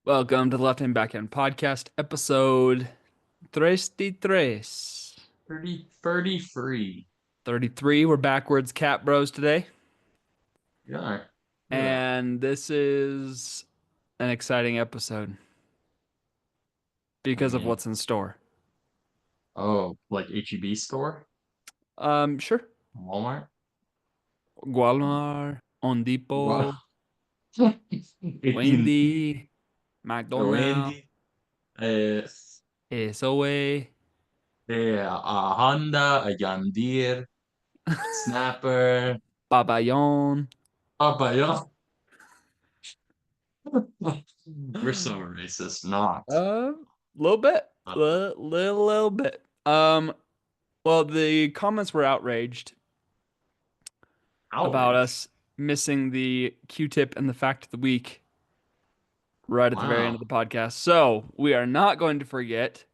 Welcome to the Left Hand Backhand Podcast, episode 33. 30 free. 33. We're backwards cat bros today, Yeah. Look at that. and this is an exciting episode I because of mean, what's in store. like HEB store? Sure. Walmart? Walmart, Home Wow. Depot, AT&T, Wendy, McDonald's, Wendy, uh, SOA, a Honda, a John Deere, Snapper, Babayon. Papaya. We're so racist. Not. A little bit, little bit. Well, the comments were outraged about Outraged. us missing the Q-tip and the fact of the week right at the very end of Wow. the podcast. So we are not going to forget.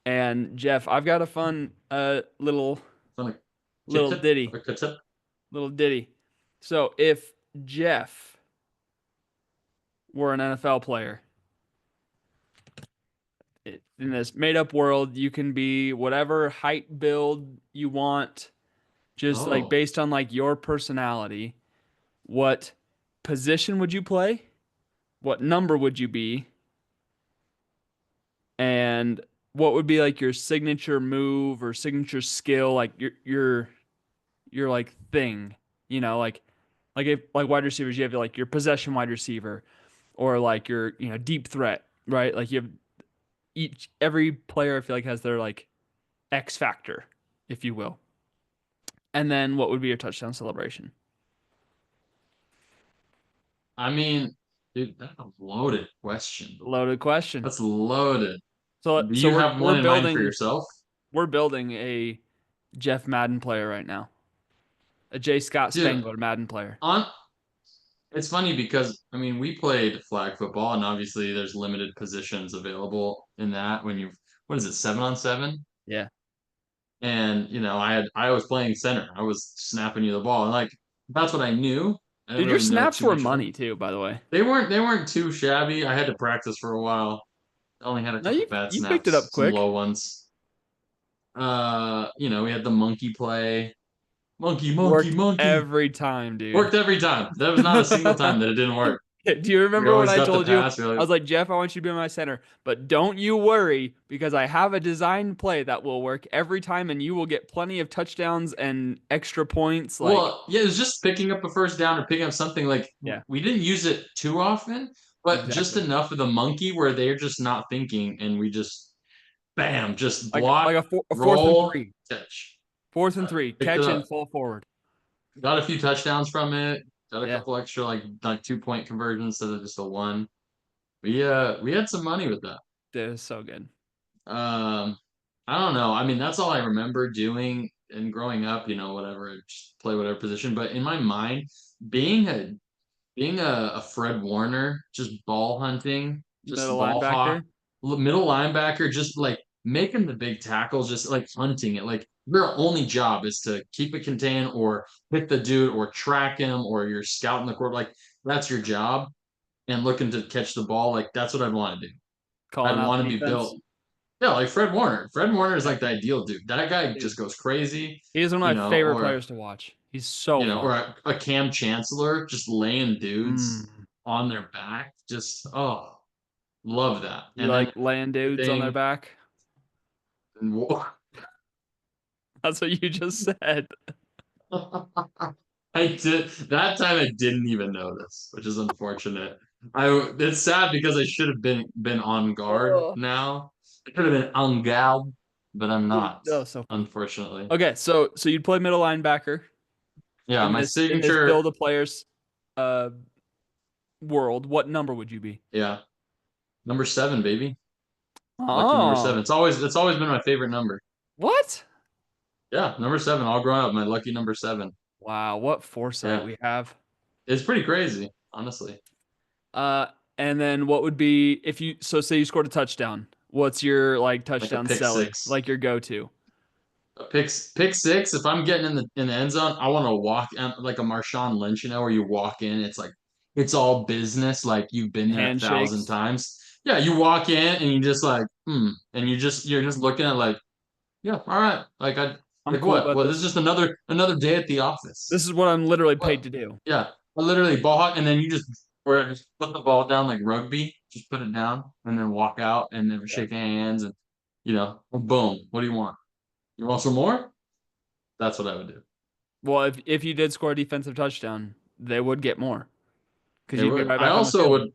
And Jeff, I've got a fun little Like little Kit-tip ditty, or Kit-tip? little ditty. So if Jeff were an NFL player in this made-up world, you can be whatever height build you want, just like Oh, based on like your personality. What position would you play? What number would you be? And what would be like your signature move or signature skill, like your like thing, like if like wide receivers, you have like your possession wide receiver or like your deep threat, right? Like you have every player I feel like has their like X factor, if you will. And then what would be your touchdown celebration? I mean, dude, that's a loaded question. Loaded question. That's loaded. So Do so you we're have we're one in mind for building yourself? we're building a Jeff Madden player right now, a J. Scott Dude, Spangler Madden player. on it's funny because I mean we played flag football and obviously there's limited positions available in that when you what is it, 7-on-7? Yeah. And I was playing center. I was snapping you the ball. And like that's what I knew. I didn't Dude, your really know snaps too were much about them. money too, by the way. They weren't too shabby. I had to practice for a while. I only had a No, couple you bad you picked it up snaps, some quick. low ones. We had the monkey play. Monkey, monkey, Worked monkey. every time, dude. Worked every time. There was not a single time that it didn't work. Do you We remember when always I got the told you? pass. We are I like, was like, Jeff, I want you to be my center, but don't you worry because I have a design play that will work every time and you will get plenty of touchdowns and extra points. Like, well, yeah, it was just picking up a first down or picking up something. Like yeah, we didn't use it too often, but just exactly. enough of the monkey where they're just not thinking, and we just bam, just Like block, a fourth and roll, three. catch. Fourth and three. Picked it Catch and up. fall forward. Got a few touchdowns from it. Got a Yeah. couple extra like 2-point conversions instead of just a one. We had some money with that. That is so good. Um, I don't know. I mean, that's all I remember doing and growing up. Whatever, just play whatever position. But in my mind, being a being a Fred Warner, just ball hunting, just Middle ball hawk, linebacker. middle linebacker, just like making the big tackles, just like hunting it. Like your only job is to keep it contained or hit the dude or track him or you're scouting the court. Like that's your job and looking to catch the ball. Like that's what I'd want to do. Calling I'd out want the to be defense. built. Yeah, like Fred Warner. Fred Warner is Yeah. like the ideal dude. That guy Dude, just goes crazy, he is one of my favorite or players to watch. He's so or fun. a Cam Chancellor just laying dudes Mm. on their back. Just love that. You And then like laying dudes on their thing, back? That's what you just said. I did that time. I didn't even notice, which is unfortunate. It's sad because I should have been on guard. Oh, Now I could have been on guard, but I'm dude, not. that was so fun. Unfortunately, Okay, so you'd play middle linebacker yeah. in My this signature, build a players uh world. What number would you be? yeah, number 7, baby. Lucky number Oh, 7. It's always been my favorite number. what? Yeah, number 7. All growing up, my lucky number 7. Wow, what foresight Yeah, we have. it's pretty crazy, honestly. Uh, and then what would be if you so say you scored a touchdown? What's your like Like a touchdown pick celly? six. Like your go-to? A pick six. If I'm getting in the end zone, I want to walk like a Marshawn Lynch, where you walk in, it's like it's all business. Like you've been there 1,000 Handshakes. times. Yeah, you walk in and you just like, and you're just looking at like, yeah, all right. I'm Like cool what? about What? This is this. just another day at the This office. is what I'm literally paid What? to do. Yeah, I literally ball hawk, and then you just put the ball down like rugby, just put it down, and then walk out, and then Yeah. shake hands, and boom. What do you want? You want some more? That's what I would do. Well, if you did score a defensive touchdown, they would get more because They you'd be would. right back on the field.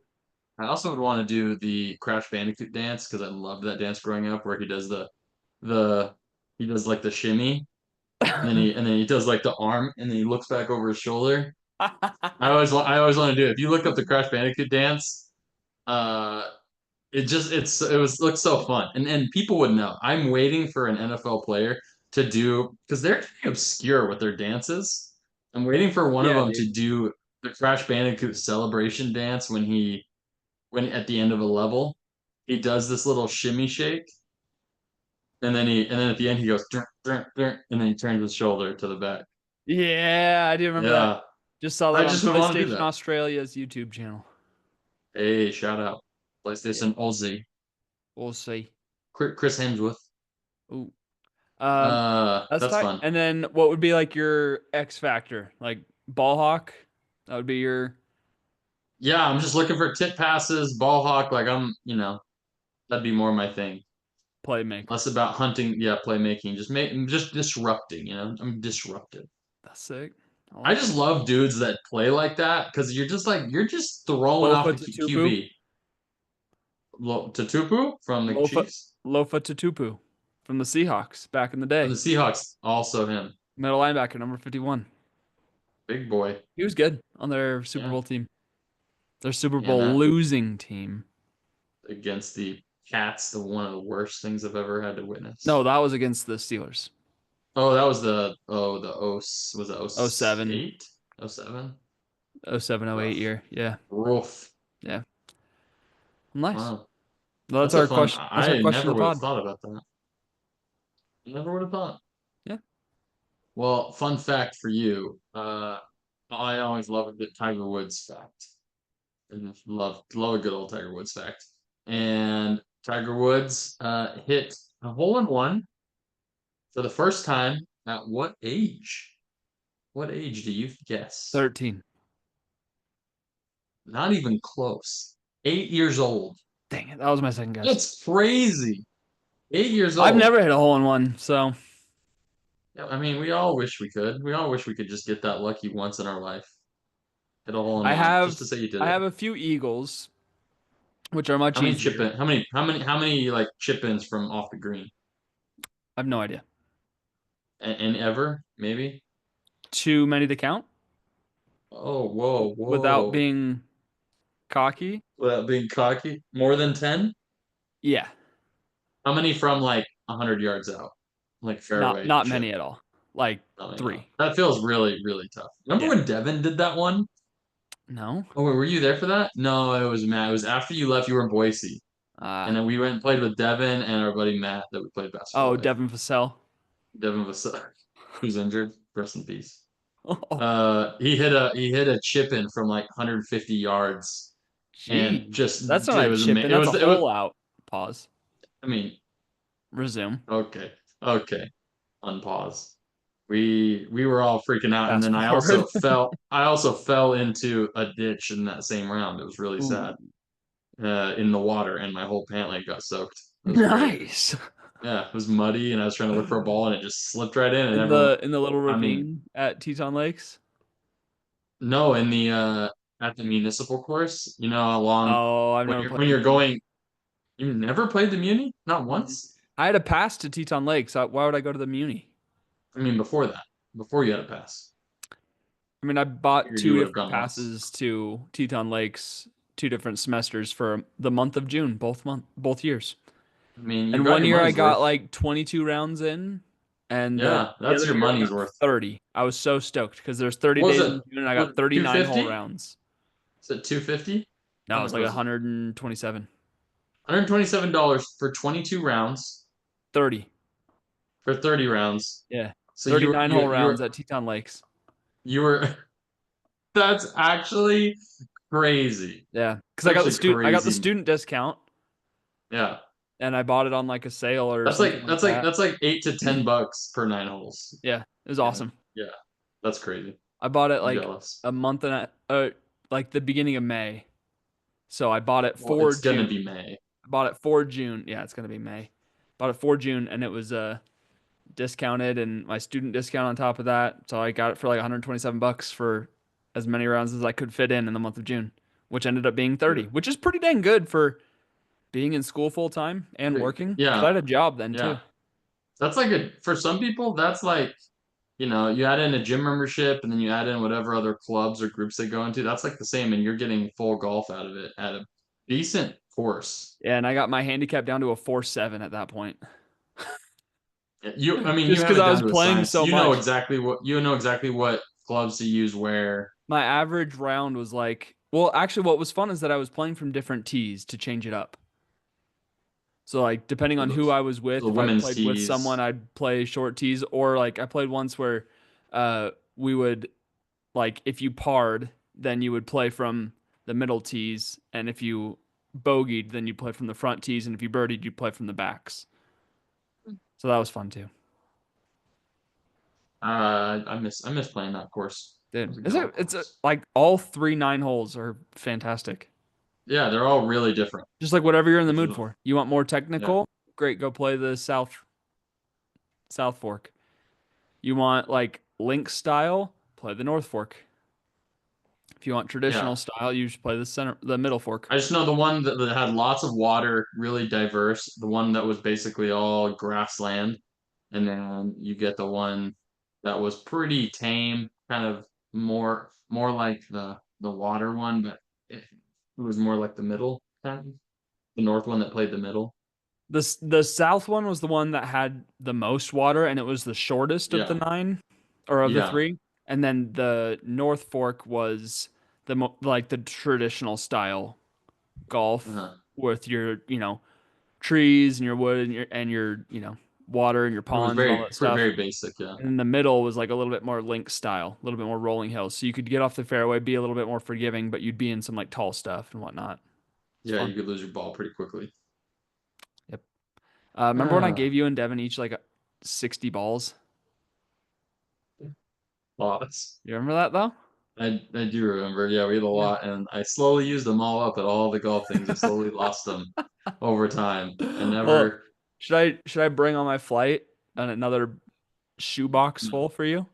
I also would want to do the Crash Bandicoot dance because I loved that dance growing up, where the he does like the shimmy, and then he does like the arm, and then he looks back over his shoulder. I always want to do it. If you look up the Crash Bandicoot dance, uh, it was looks so fun, and people would know. I'm waiting for an NFL player to do because they're kind of obscure with their dances. I'm waiting for one of Yeah, them to dude. do the Crash Bandicoot celebration dance when at the end of a level he does this little shimmy shake, and then at the end he goes "Dun, dun, dun," and then he turns his shoulder to the back. Yeah, I do remember that. Yeah, Just saw I that on just would want to do PlayStation that. Australia's YouTube channel. Hey, shout out Yeah, PlayStation Aussie, we'll see. Chris Hemsworth. Ooh. Um, that's That's tight. fun. And then what would be like your X factor? Like ball hawk? That would be your Yeah, I'm just looking for tip passes, ball hawk. Like that'd be more my thing. playmaker. Less about hunting, yeah, playmaking. Just disrupting. I'm disruptive. That's sick. I I like just it. love dudes that play like that because you're just throwing off Lofa the Tatupu. QB. Tatupu from the Lofa Chiefs, Lofa Tatupu from the Seahawks back in the from the day. Seahawks, also him, Middle linebacker, number 51. big boy. He was good on their Super Yeah, Bowl team. Their Super and Bowl that losing team. against the Cats, the one of the worst things I've ever had to No, witness. that was against the Steelers. Oh, that was the was it Oh 07, 08, 07? 07, 08 Rough, year. Yeah. rough. Yeah. Nice. Wow, Well, that's that's a our fun. question. That's our I question never of the would have pod. thought about that. Never would have thought. Yeah. Well, fun fact for you. I always love a good Tiger Woods fact. And love a good old Tiger Woods fact. And Tiger Woods hit a hole in one for the first time at what age? What age do you guess? 13. Not even close. 8 years old. Dang it. That was my second guess. That's crazy. 8 years I've old. never hit a hole in one, so Yeah, I mean, we all wish we could. We all wish we could just get that lucky once in our life. Hit a hole in I one, just to have say you did I it. have a few eagles, which are much How many chip easier. in? How many like chip ins from off the green? I have no idea. And ever maybe? Too many to count Oh, whoa, without whoa! being cocky. Without being cocky, more than 10? Yeah, How many from like 100 yards out, like not fairway not chip? many at all. Like Oh yeah, 3. that feels really really tough. Remember Yeah. when Devin did that one? No. Oh, wait, were you there for that? No, it was Matt. It was after you left. You were in Boise, and Uh then we went and played with Devin and our buddy Matt that we played basketball oh, with. Devin Vassell. Devin was who's injured. Rest in peace. Oh, He hit a chip in from like 150 yards, and jeez. just That's not it a was chip amazing. in. That's a It was. hole out. Pause. I mean, Resume. okay, okay, unpause. We were all freaking out, and Fast then forward. I also fell into a ditch in that same round. It was really Ooh. sad. In the water, and my whole pant leg got soaked. It was great. Nice. Yeah, it was muddy, and I was trying to look for a ball, and it just slipped right in, and In everyone. the little I mean, ravine at Teton Lakes. no, in the at the municipal course, along Oh, I've never played when the you're Muni. going. You never played the Muni? Not Mm-mm. once? I had a pass to Teton Lakes. Why would I go to the Muni? I mean, before that, before you had a pass. I mean, I bought Figured you two would have different gone once. passes to Teton Lakes, 2 different semesters for the month of June, both years. I mean, you And got one your year I money's got worth. like 22 rounds in, and Yeah, the that's other your year I money's got worth. 30. I was so stoked because there's 30 What was days it? in June and I got What, 39 whole 250? rounds. Is it 250? No, How it was much like was it? 127. $127 for 22 rounds 30. for 30 rounds. Yeah. So 39 whole rounds at Teton Lakes. you were that's actually crazy. Yeah, because Such a I got the crazy. student discount, Yeah. and I bought it on like a sale or something like that. That's like $8 to $10 per 9 holes. Yeah, it was Yeah. awesome. Yeah. That's crazy. I bought it I'm like jealous. a month and like the beginning of May. So I bought it Well, for it's gonna June. be May. I bought it for June. Yeah, it's gonna be May. Bought it for June, and it was discounted and my student discount on top of that. So I got it for like 127 bucks for as many rounds as I could fit in the month of June, which ended up being 30, Dude. which is pretty dang good for being in school full time and working. Because I Yeah. had a job then Yeah. too. That's like a for some people, that's like, you add in a gym membership and then you add in whatever other clubs or groups they go into. That's like the same, and you're getting full golf out of it at a decent course. Yeah, and I got my handicap down to a 4.7 at that point. I mean, you Just have because it I down was to a playing science. so much. You know exactly what clubs to use where. My average round was like, well, actually, what was fun is that I was playing from different tees to change it up. So like depending So on who I was with, the if I women's played with someone, tees. I'd play short tees, or like I played once where we would like if you parred, then you would play from the middle tees, and if you bogeyed, then you play from the front tees, and if you birdied, you play from the backs. So that was fun too. I miss playing that course. It Dude, was a good golf it's a, course. like all three 9 holes are fantastic. Yeah, they're all really different, Just like whatever you're in the which is mood for. You want more yeah, technical? Great, go play the South Fork. You want like link style? Play the North Fork. If you want yeah. traditional style, you should play the middle fork. I just know the one that had lots of water, really diverse. The one that was basically all grassland, and then you get the one that was pretty tame, kind of more like the water one, but it was more like the middle kind of, the north one that played the middle. The south one was the one that had the most water, and it was the shortest of the Yeah, nine, or of the yeah, three. And then the North Fork was like the traditional style golf uh-huh. with your trees and your wood and your water and your It was ponds and all that stuff. very basic. Yeah, And in the middle was like a little bit more link style, a little bit more rolling hills. So you could get off the fairway, be a little bit more forgiving, but you'd be in some like tall stuff and whatnot. It's yeah, fun. you could lose your ball pretty quickly. Yep. Remember when I Ah, gave you and Devin each like 60 balls? lots. You remember that though? I do remember. Yeah, we had a Yeah. lot, and I slowly used them all up at all the golf things. I slowly lost them over time. I Well, never. should I bring on my flight and another shoebox No, full for you?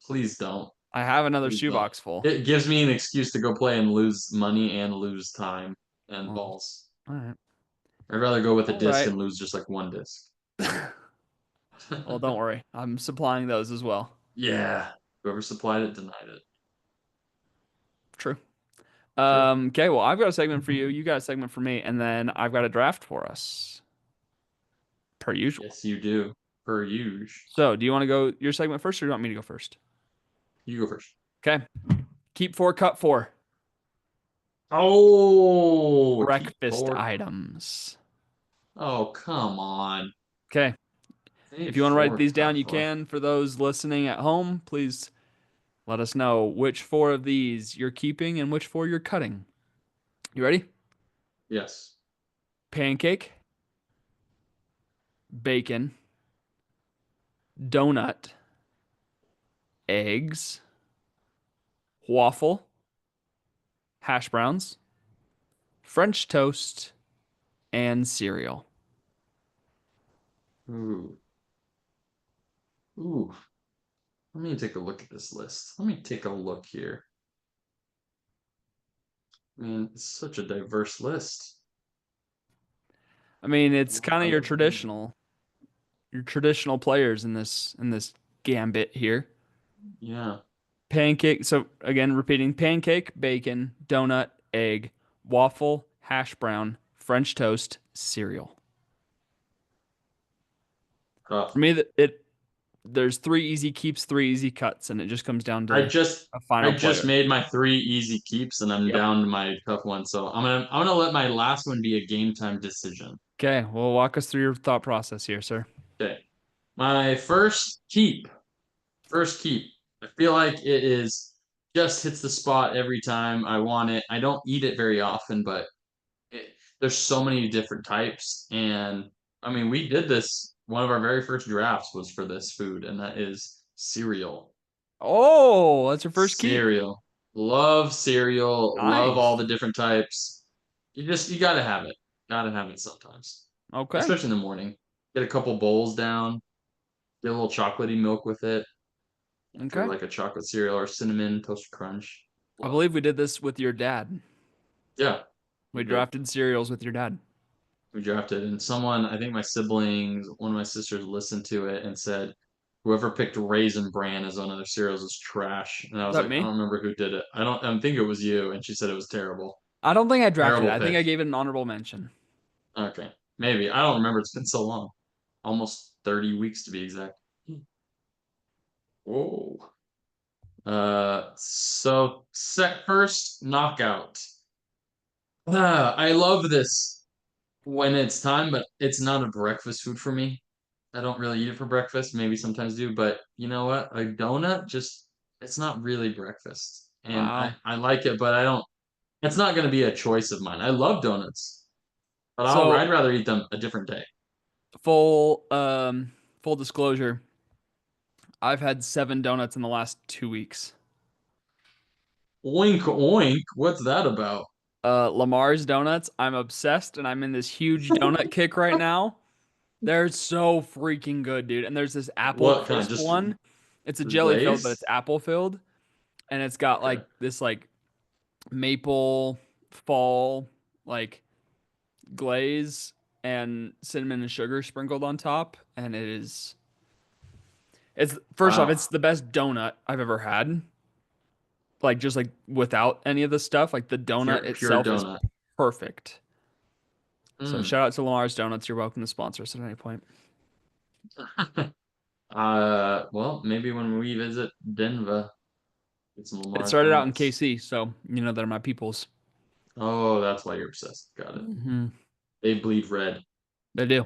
please don't. I have another Please don't. shoebox full. It gives me an excuse to go play and lose money and lose time and Well, balls. all right. I'd rather go with a All disc right. and lose just like one disc. Well, don't worry. I'm supplying those as well. Yeah. Whoever supplied it denied it. True. True. Okay, well, I've got a segment for you. You got a segment for me, and then I've got a draft for us, per usual. Yes, you do. Per usual. So, do you want to go your segment first, or do you want me to go first? You go first. Okay. Keep four, cut four. Oh, keep Breakfast four. items. Oh, come on. Okay. If Take you want to write four these down, cut you four. can. For those listening at home, please let us know which four of these you're keeping and which four you're cutting. You ready? Yes. Pancake, bacon, donut, eggs, waffle, hash browns, French toast, and cereal. Ooh. Ooh. Let me take a look at this list. Let me take a look here. I mean, it's such a diverse list. I mean, A it's kind of lot of your traditional players in this gambit here. yeah. Pancake. So again, repeating: pancake, bacon, donut, egg, waffle, hash brown, French toast, cereal. For Tough. me, there's three easy keeps, three easy cuts, and it just comes down I to just a I final just player. made my three easy keeps and I'm Yep. down to my tough one. So I'm gonna let my last one be a game time decision. Okay. Well, walk us through your thought process here, sir. Okay. My first keep. First keep. I feel like it is just hits the spot every time I want it. I don't eat it very often, but there's so many different types. And I mean, we did this. One of our very first drafts was for this food, and that is cereal. Oh, that's your first keep. Cereal. Love cereal. Love all Nice. the different types. You gotta have it. Gotta have it sometimes, Okay. especially in the morning. Get a couple bowls down. Get a little chocolatey milk with it for Okay. like a chocolate cereal or cinnamon toast crunch. I Love. believe we did this with your dad. Yeah, we We did. drafted cereals with your dad. We drafted, and someone, I think my siblings, one of my sisters listened to it and said, whoever picked Raisin Bran as one of their cereals is trash. And I Is was that like, I me? don't remember who did it. I think it was you. And she said it was terrible. I don't think I drafted it. Terrible I think pick. I gave it an honorable mention. Okay. Maybe. I don't remember. It's been so long. Almost 30 weeks to be exact. Whoa. So set first knockout. I love this when it's time, but it's not a breakfast food for me. I don't really eat it for breakfast. Maybe sometimes do, but you know what? A donut just it's not really breakfast. And Wow. I like it, but I don't it's not gonna be a choice of mine. I love donuts, but So I'd rather eat them a different day. full full disclosure, I've had 7 donuts in the last 2 weeks. Oink oink. What's that about? Lamar's donuts. I'm obsessed and I'm in this huge donut kick right now. They're so freaking good, dude. And there's this apple What kind? crisp Just one. It's a jelly filled, but it's Lay's? apple filled. And it's got Okay. like this like maple fall like glaze and cinnamon and sugar sprinkled on top. And it's first off, it's Wow. the best donut I've ever had. Like just like without any of the stuff. Like the donut Pure itself is donut. perfect. So Mm. shout out to Lamar's Donuts. You're welcome to sponsor us at any point. Well, maybe when we visit Denver, get some It Lamar's started out in donuts. KC, so you know they're my peoples. Oh, that's why you're obsessed. Got it. Hmm. They bleed red. They do.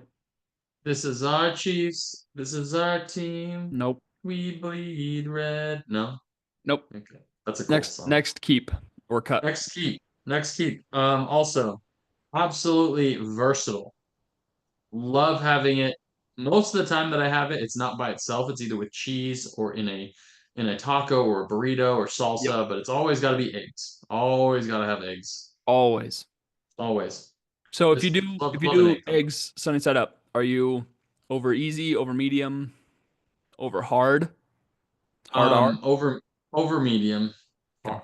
This is our Chiefs. This is our team. Nope. We bleed red. No? Nope. Okay. That's a Colts Next, song. next keep or cut. Next keep. Next keep. Also, absolutely versatile. Love having it. Most of the time that I have it, it's not by itself. It's either with cheese or in a taco or a burrito or Yep. salsa, but it's always got to be eggs. Always got to have eggs. Always. Always. So if you Just do if love you love an do egg combo. eggs sunny side up, are you over easy, over medium, over hard, hard R? Over medium. Okay.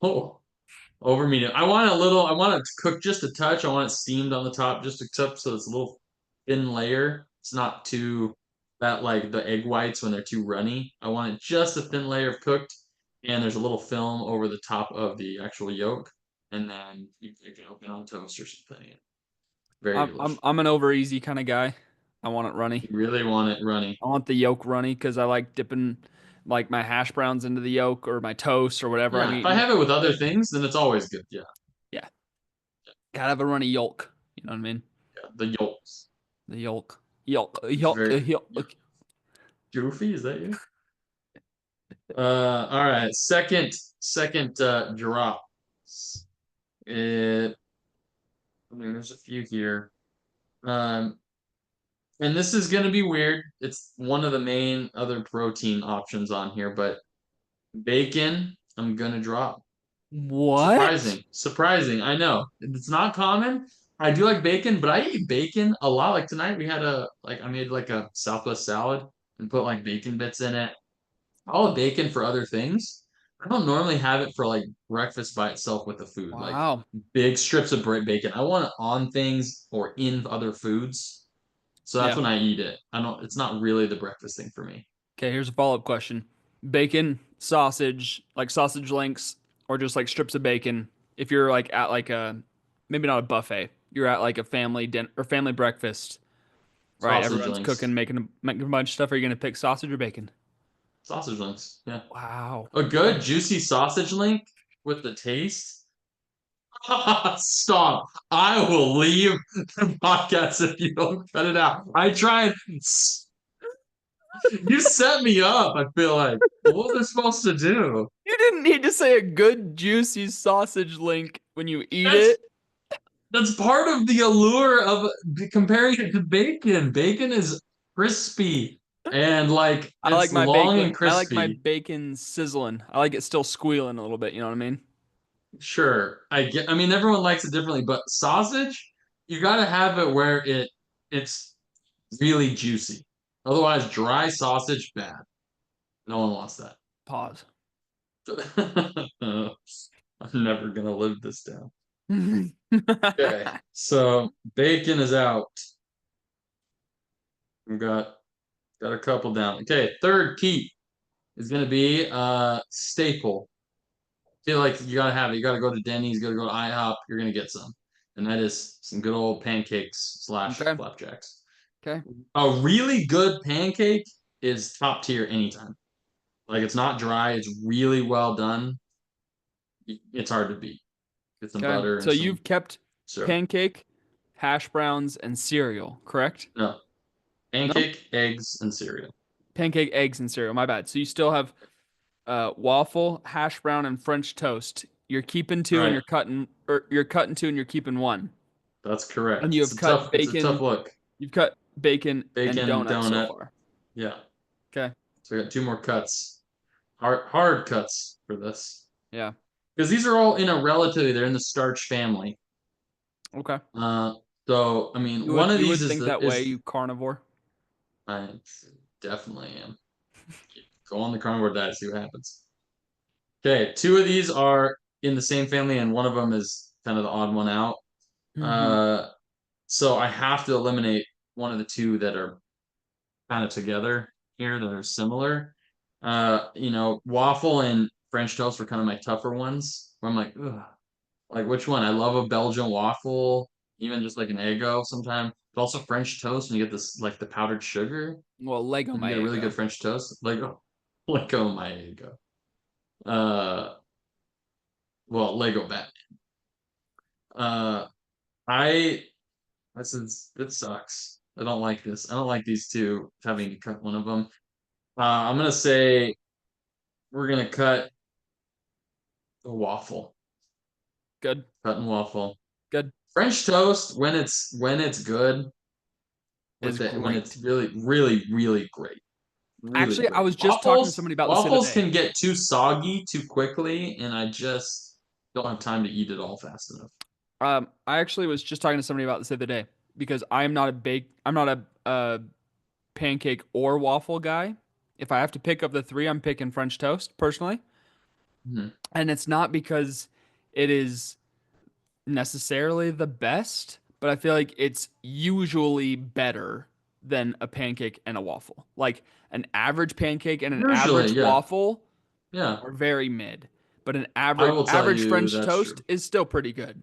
Oh, over medium. I want it to cook just a touch. I want it steamed on the top, just except so it's a little thin layer. It's not too that like the egg whites when they're too runny. I want it just a thin layer of cooked, and there's a little film over the top of the actual yolk, and then you can open on toast or something. Very delicious. I'm an over easy kind of guy. I want it runny. You really want it runny. I want the yolk runny because I like dipping like my hash browns into the yolk or my toast or whatever I'm Yeah, if I eating. have it with other things, then it's always good. Yeah, Yeah, gotta have a runny yolk. You know what I mean? yeah. The yolks. The yolk, yolk, It's yolk, very yeah. yolk. Goofy, is that you? All right. Second drop. It, I mean, there's a few here. Um, and this is gonna be weird. It's one of the main other protein options on here, but bacon, I'm gonna drop. What? Surprising. Surprising. I know. It's not common. I do like bacon, but I eat bacon a lot. Like tonight we had I made like a Southwest salad and put like bacon bits in it. I'll have bacon for other things. I don't normally have it for like breakfast by itself with the food, like Wow. big strips of bacon. I want it on things or in other foods. So that's Yeah. when I eat it. I don't, it's not really the breakfast thing for me. Okay, here's a follow-up question. Bacon, sausage, like sausage links, or just like strips of bacon. If you're like at like a maybe not a buffet, you're at like a family dinner or family breakfast, right? Sausage Everyone's cooking, links. making a bunch of stuff. Are you gonna pick sausage or bacon? Sausage links. Yeah. Wow. A Okay. good juicy sausage link with the taste. Stop. I will leave the podcast if you don't cut it out. I tried You set me up, I feel like. What was I supposed to do? You didn't need to say a good juicy sausage link when you eat That's it. that's part of the allure of comparing it to bacon. Bacon is crispy and like I like it's my long and bacon. I like my crispy. bacon sizzling. I like it still squealing a little bit. You know what I mean? Sure, I mean, everyone likes it differently, but sausage, you gotta have it where it's really juicy. Otherwise, dry sausage, bad. No one wants that. Pause. I'm never gonna live this down. Okay, so bacon is out. We've got a couple down. Okay, third key is gonna be staple. Feel like you gotta have it. You gotta go to Denny's, you gotta go to IHOP, you're gonna get some. And that is some good old pancakes slash Okay. flapjacks. Okay. A really good pancake is top tier anytime. Like it's not dry, it's really well done. It's hard to beat. Get some Okay. butter So and some you've kept syrup. pancake, hash browns, and cereal, correct? No, No? pancake, eggs, and cereal. Pancake, eggs, and cereal. My bad. So you still have waffle, hash brown, and French toast. You're keeping two and Right, you're cutting, or you're cutting two and you're keeping one. that's And correct. you have cut It's a tough bacon. look. You've cut bacon and Bacon, donut so donut. far. Yeah. Okay. So we got two more cuts. Hard cuts for this. Yeah. Because these are all in a relatively, they're in the starch family. Okay. Uh, so I mean, You one would of you these would think that way, is you carnivore. I definitely am. Go on the carnivore diet, see what happens. Okay, two of these are in the same family, and one of them is kind of the odd one out. Mm-hmm. Uh, so I have to eliminate one of the two that are kind of together here that are similar. Waffle and French toast were kind of my tougher ones. Where I'm like, ugh, like which one? I love a Belgian waffle, even just like an Eggo sometimes. But also French toast, and you get this like the powdered sugar, Well, Lego and you my get a really good Eggo. French toast. Like, Lego my Eggo. Uh, well, Lego Batman. Uh, I it sucks. I don't like this. I don't like these two having to cut one of them. I'm gonna say we're gonna cut the waffle. Good. Cut and waffle. Good. French toast when it's good Is with it when it's great. really really great. Really Actually, I great. was just talking to somebody about this the other Waffles day. can get too soggy too quickly, and I just don't have time to eat it all fast enough. I actually was just talking to somebody about this the other day because I'm not a pancake or waffle guy. If I have to pick up the three, I'm picking French toast personally. Mhm. And it's not because it is necessarily the best, but I feel like it's usually better than a pancake and a waffle. Like an average pancake and an Usually, average yeah, waffle yeah. are very mid, but an I average will tell average you French that's true. toast is still pretty good.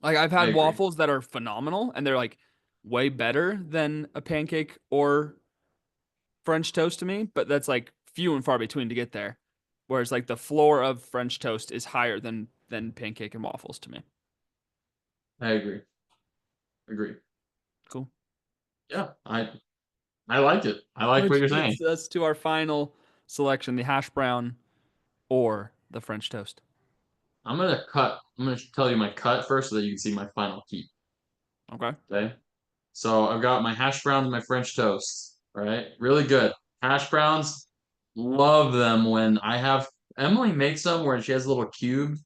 Like I've I had agree. waffles that are phenomenal and they're like way better than a pancake or French toast to me, but that's like few and far between to get there. Whereas like the floor of French toast is higher than pancake and waffles to me. I agree. Agree. Cool. Yeah, I like it. I like what Which you're saying. leads us to our final selection, the hash brown or the French toast. I'm gonna cut. I'm gonna tell you my cut first so that you can see my final keep. Okay. Okay. So I've got my hash browns and my French toast. All right. Really good. Hash browns, love them when I have Emily makes them where she has little cube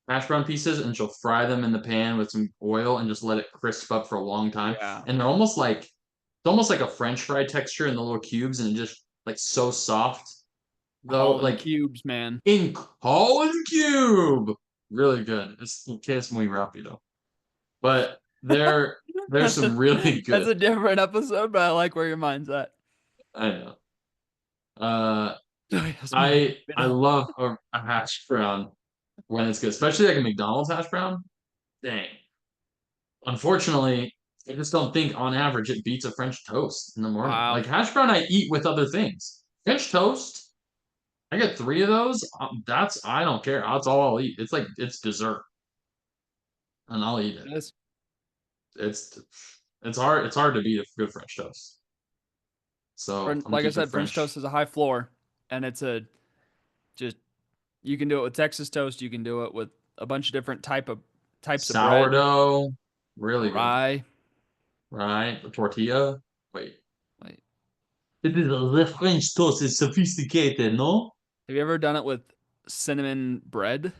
hash brown pieces and she'll fry them in the pan with some oil and just let it crisp up for a long time. Yeah. And they're it's almost like a French fry texture in the little cubes and just like so soft though. Holland Like cubes, man. in Colin Cube. Really good. It's que es muy rápido. But there's That's a some really that's good. a different episode, but I like where your mind's at. I know. Uh, Yes, muy I rápido. love a hash brown when it's good, especially like a McDonald's hash brown. Dang. Unfortunately, I just don't think on average it beats a French toast in the morning. Wow. Like hash brown, I eat with other things. French toast, I get three of those. That's I don't care. That's all I'll eat. It's like it's dessert, and I'll eat it. It is. It's it's hard. It's hard to beat a good French toast. So I'm Like I keeping said, French French. toast is a high floor, and it's a just you can do it with Texas toast. You can do it with a bunch of different types of bread, Sourdough, really good. rye. Right? The tortilla. Wait. Like, It is the French toast is sophisticated, no? have you ever done it with cinnamon bread?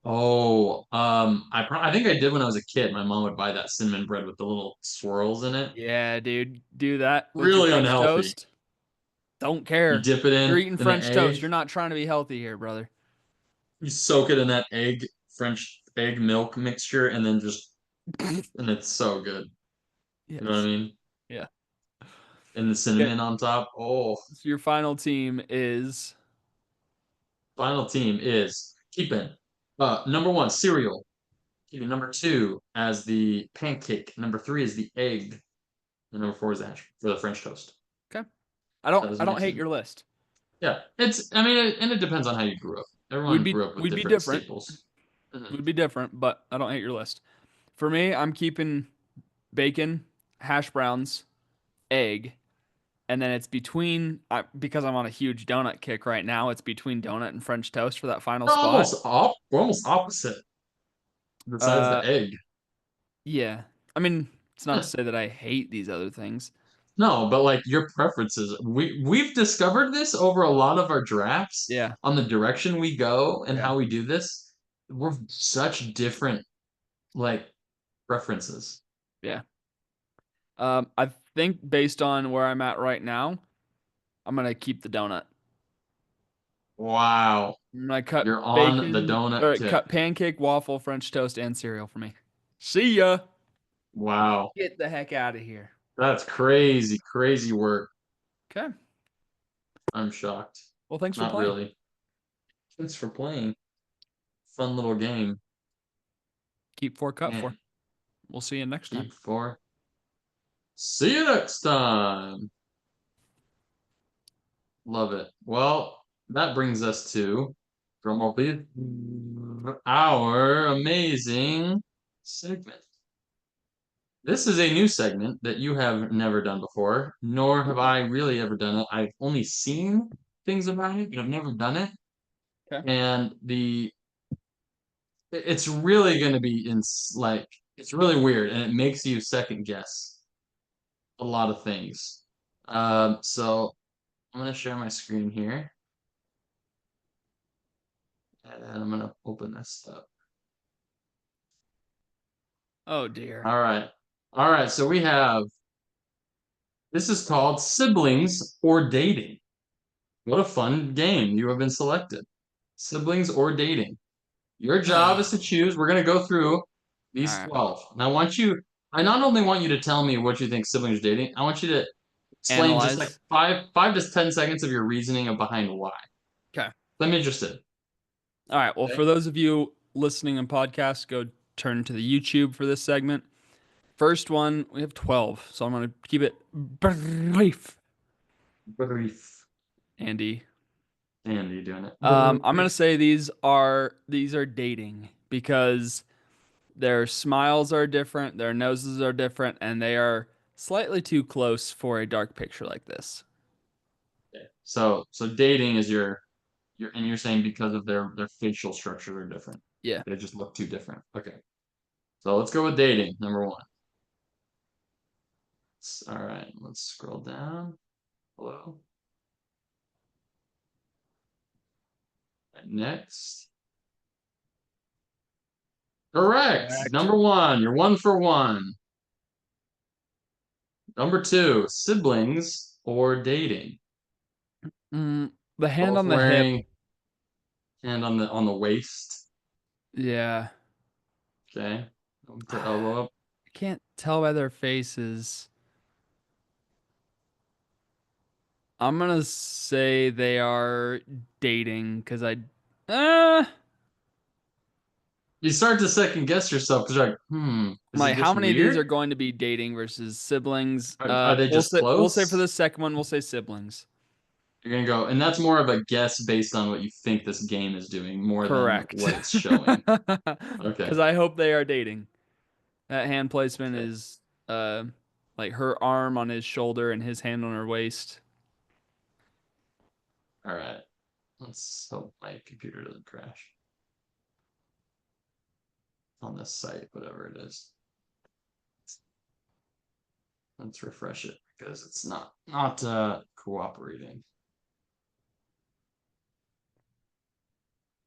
Oh, I think I did when I was a kid. My mom would buy that cinnamon bread with the little swirls in it. Yeah, dude, do that with your Really French unhealthy. toast. Don't You care. dip it You're eating in the French toast. egg. You're not trying to be healthy here, brother. You soak it in that French egg milk mixture, and then and it's so good. You know what I Yes. mean? Yeah. And the Okay. cinnamon on top. Oh, So your final team is final team is keeping number one, cereal. Keeping number two as the pancake. Number three is the egg. And number four is the hash for the French toast. okay. That is I my don't hate team. your list. Yeah, I mean, and it depends on how you grew up. Everyone grew up with We'd be different different. staples. Mhm. We'd be different, but I don't hate your list. For me, I'm keeping bacon, hash browns, egg, and then it's between because I'm on a huge donut kick right now. It's between donut and French toast for that final spot. We're almost opposite besides Uh, the egg. yeah. I mean, it's not to say that I hate these other things. No, but like your preferences, we've discovered this over a lot of our drafts Yeah, on the direction we go and yeah, how we do this. We're such different like preferences. yeah. I think based on where I'm at right now, I'm gonna keep the donut. Wow, I'm gonna cut you're on the bacon donut or kick. cut pancake, waffle, French toast, and cereal for me. See ya. Wow, Get the heck out of here. that's crazy, crazy work. Okay. I'm shocked. Well, thanks for Not playing. really. Thanks for playing. Fun little game. Keep four, cut four. Man, We'll see you next time. keep four. See you next time. Love it. Well, that brings us to drum roll, please. Our amazing segment. This is a new segment that you have never done before, nor have Ooh. I really ever done it. I've only seen things about it, but I've never done it. Okay. And it's really going to be like it's really weird, and it makes you second guess a lot of things. So I'm going to share my screen here, and I'm going to open this up. Oh dear. All right. All right. So this is called Siblings or Dating. What a fun game. You have been selected. Siblings or dating. Your job is to All choose. We're going to go through these right. 12. And I not only want you to tell me what you think siblings dating, I want you to explain just like Analyze. 5 to 10 seconds of your reasoning of behind why. Okay. I'm interested. All right. Well, Okay. for those of you listening in podcasts, go turn to the YouTube for this segment. First one, we have 12, so I'm going to keep it brief, Brief. Andy. Andy doing it. I'm going to Brief. say these are dating because their smiles are different, their noses are different, and they are slightly too close for a dark picture like this. Okay. So dating is and you're saying because of their facial structures are different. Yeah. They just look too different. Okay. So let's go with dating, number one. All right, let's scroll down. Hello. Next. Correct. Correct. Number one. You're 1 for 1. Number two, siblings or dating. The hand Both on the hip. wearing hand on the waist. Yeah. Okay. Elbow to I elbow up. can't tell by their faces. I'm gonna say they are dating because uh, You start to second guess yourself because you're like, I'm is it like, how just many of these weird? are going to be dating versus siblings? Are they just We'll say for close? the second one, we'll say siblings. You're gonna go, and that's more of a guess based on what you think this game is doing more than Correct. what it's showing. Okay. Because I hope they are dating. That hand placement Okay. is uh Like her arm on his shoulder and his hand on her waist. All right. Let's hope my computer doesn't crash on this site, whatever it is. Let's refresh it because it's not cooperating.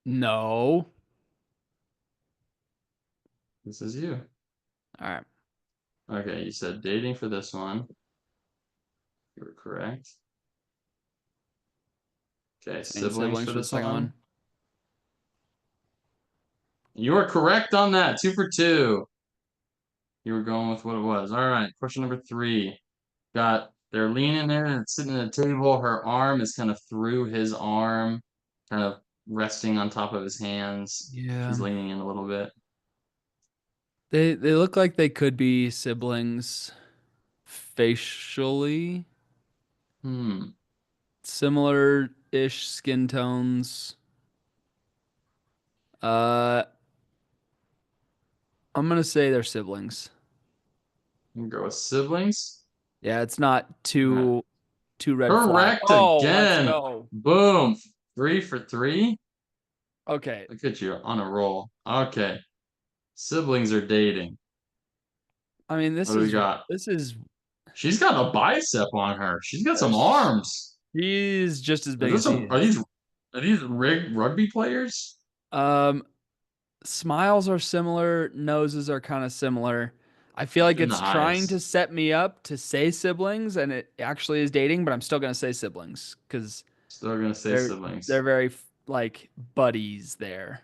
No. This is you. All right. Okay, you said dating for this one. You were correct. Okay, Saying siblings siblings for for the this second one. one. You are correct on that. 2 for 2. You were going with what it was. All right, question number 3. They're leaning in and sitting at a table. Her arm is kind of through his arm, kind of resting on top of his hands. Yeah. She's leaning in a little bit. They look like they could be siblings facially, Hmm. similar-ish skin tones. Uh, I'm gonna say they're siblings. You can go with siblings. Yeah, it's not All right. two red flag. Correct Oh, let's again. go. Boom. 3 for 3. Okay. Look at you on a roll. Okay. Siblings are dating. I mean, What do we got? this is She's got a bicep on her. She's got some sh- arms. he's just as Are big those as he some is. are these rugby players? Um, Smiles are similar, noses are kind of similar. I feel Just like in the it's trying to eyes. set me up to say siblings, and it actually is dating, but I'm still gonna say siblings because Still gonna say they're they're siblings. very like buddies there.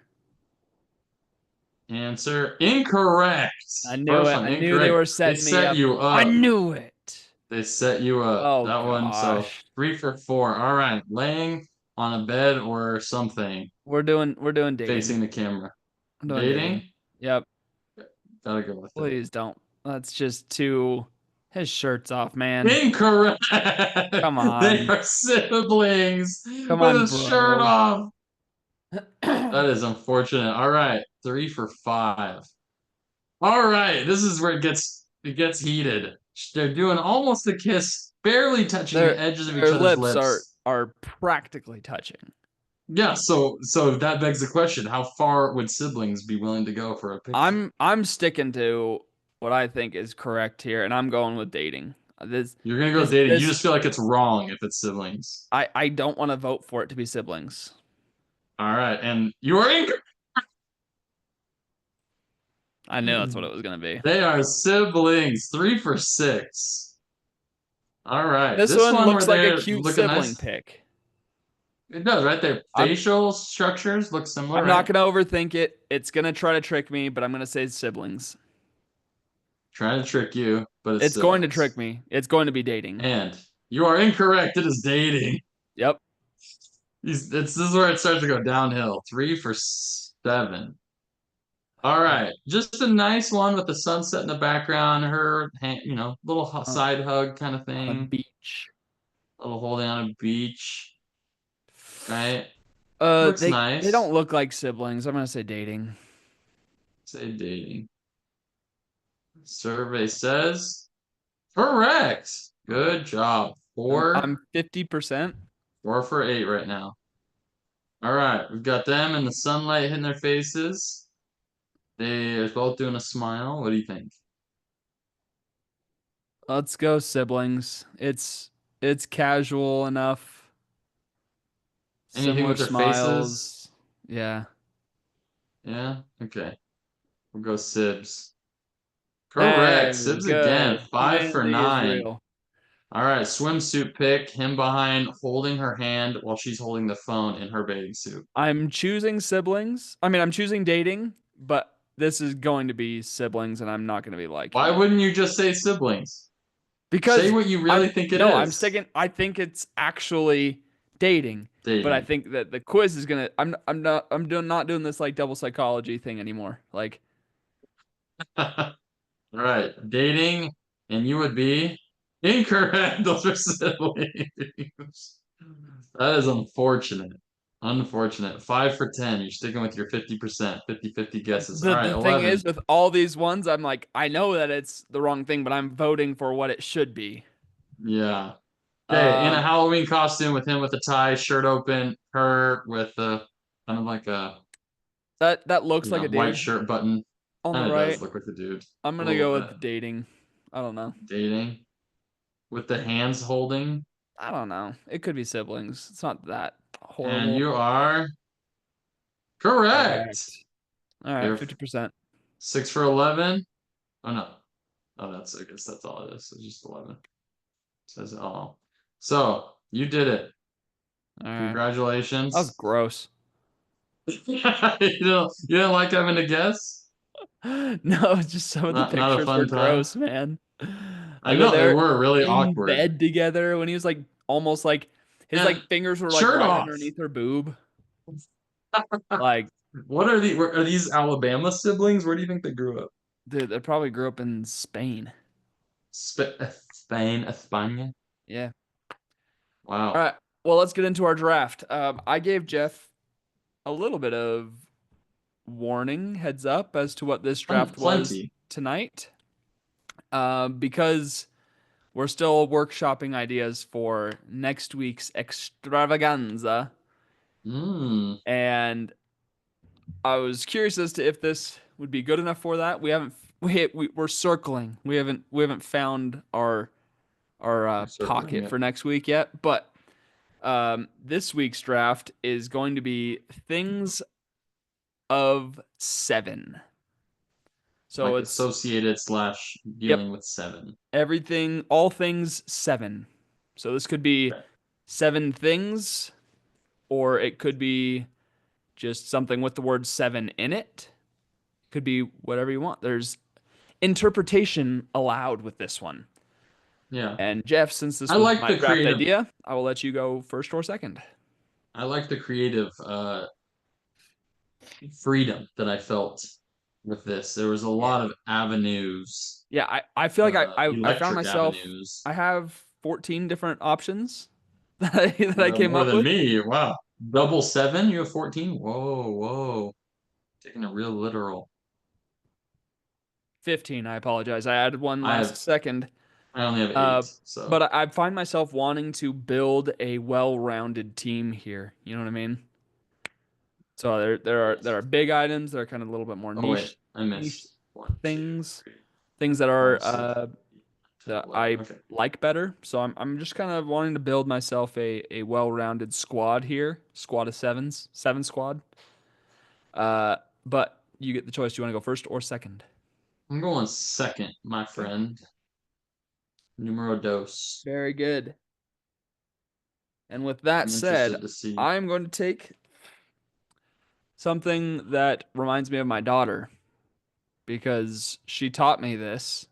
Answer incorrect. I knew First it. one I knew they incorrect. were They setting me set up. you I up. knew it. They set you up. Oh That one, so gosh. 3 for 4. All right. Laying on a bed or something We're doing dating. facing the camera. I'm doing dating. Dating? Yep. Gotta go with it. Please don't. That's just too. His shirt's off, man. Incorrect. Come They on. are siblings Come with on, his shirt bro. off. That is unfortunate. All right, 3 for 5. All right, this is where it gets heated. They're doing almost a kiss, barely touching the Their edges of each their other's lips lips. are practically touching. Yeah, so that begs the question: how far would siblings be willing to go for a picture? I'm sticking to what I think is correct here, and I'm going with dating. This You're gonna go this dating. You this just feel like it's wrong if it's siblings. I don't want to vote for it to be siblings. All right, and you are incorrect. I knew that's what it was gonna be. They are siblings. 3 for 6. All right. This This one one where looks like a they're cute looking sibling nice. pick. It does, right? Their I'm facial structures look similar, I'm not right? gonna overthink it. It's gonna try to trick me, but I'm gonna say siblings. Trying to trick you, but it's It's going to trick siblings. me. It's going to be dating. And you are incorrect. It is dating. Yep. This is where it starts to go downhill. 3 for 7. All right. Just a nice one with the sunset in the background. Her, little On, side hug kind of on a thing. beach. A little holding on a beach, right? Looks They nice. don't look like siblings. I'm gonna say dating. Say dating. Survey says correct. Good job. I'm 50%. 4 for 8 right now. All right, we've got them and the sunlight hitting their faces. They are both doing a smile. What do you think? Let's go siblings. It's casual enough. Anything Similar with their faces? smiles. Yeah. Yeah. Okay. We'll go Sibs. Correct. Hey, Sibs again. good. 5 for Humanity is 9. real. All right. Swimsuit pick. Him behind, holding her hand while she's holding the phone in her bathing suit. I'm choosing siblings. I mean, I'm choosing dating, but this is going to be siblings, and I'm not going to be liking Why it. wouldn't you just say siblings? Say Because what you really I'm think it no, I'm is. sticking. I think it's actually dating, but I Dating. think that the quiz is gonna. I'm not doing this like double psychology thing anymore. Like All right. Dating, and you would be incorrect. Those are siblings. That is unfortunate. Unfortunate. 5 for 10. You're sticking with your 50%, 50-50 guesses. All right, The thing 11. is, with all these ones, I'm like, I know that it's the wrong thing, but I'm voting for what it should be. Yeah. Okay, in a Um, Halloween costume with him with a tie, shirt open, her with a kind of like a that looks like a white dude shirt button. on the Kind of does right. look like a dude. I'm A gonna little go bit. with dating. I don't know. Dating with the hands holding. I don't know. It could be siblings. It's not that And horrible. you are correct. Correct. All right, You're 50%. 6 for 11. Oh no. Oh, I guess that's all it is. It's just 11. It says it all. So you did it. All right. That was Congratulations. gross. You don't like having to guess? No, it's just some of the Not a pictures were fun time. gross, man. I Like when know they they're were really in awkward. bed together, when he was like almost like his And like fingers were like shirt right off. underneath her boob. Like, What are the are these Alabama siblings? Where do you think they grew up? dude, they probably grew up in Spain. Spain, España. Yeah. All Wow. right. Well, let's get into our draft. I gave Jeff a little bit of warning, heads up as to what this draft was Plenty. tonight. Because we're still workshopping ideas for next week's extravaganza. Mm. And I was curious as to if this would be good enough for that. We're circling. We haven't found our Circling pocket it. for next week yet. But this week's draft is going to be things of seven. So Like it's associated slash yep, dealing with seven. everything, all things seven. So this could be Okay. seven things, or it could be just something with the word seven in it. Could be whatever you want. There's interpretation allowed with this one. Yeah. And Jeff, since this I was like my the draft creative idea, I will let you go first or second. I like the creative freedom that I felt with this. There was a Yeah. lot of avenues, Yeah, I feel like I found electric myself avenues. I have 14 different options that I came More up than with. me. Wow. Double seven, you have 14? Whoa, whoa. Taking it real literal. 15, I apologize. I added one I last have second. I only have Uh, eight, so but I find myself wanting to build a well-rounded team here. You know what I mean? So there are yes. big items that are kind of a little bit more Oh wait, I niche missed one, two, things, three, things that are 10, that 11. I Okay. like better. So I'm just kind of wanting to build myself a well-rounded squad here, squad of sevens, seven squad. Uh, but you get the choice. Do you want to go first or second? I'm going second, my Okay. friend. Numero dos. Very good. And with that I'm said, interested to see. I'm going to take something that reminds me of my daughter because she taught me this.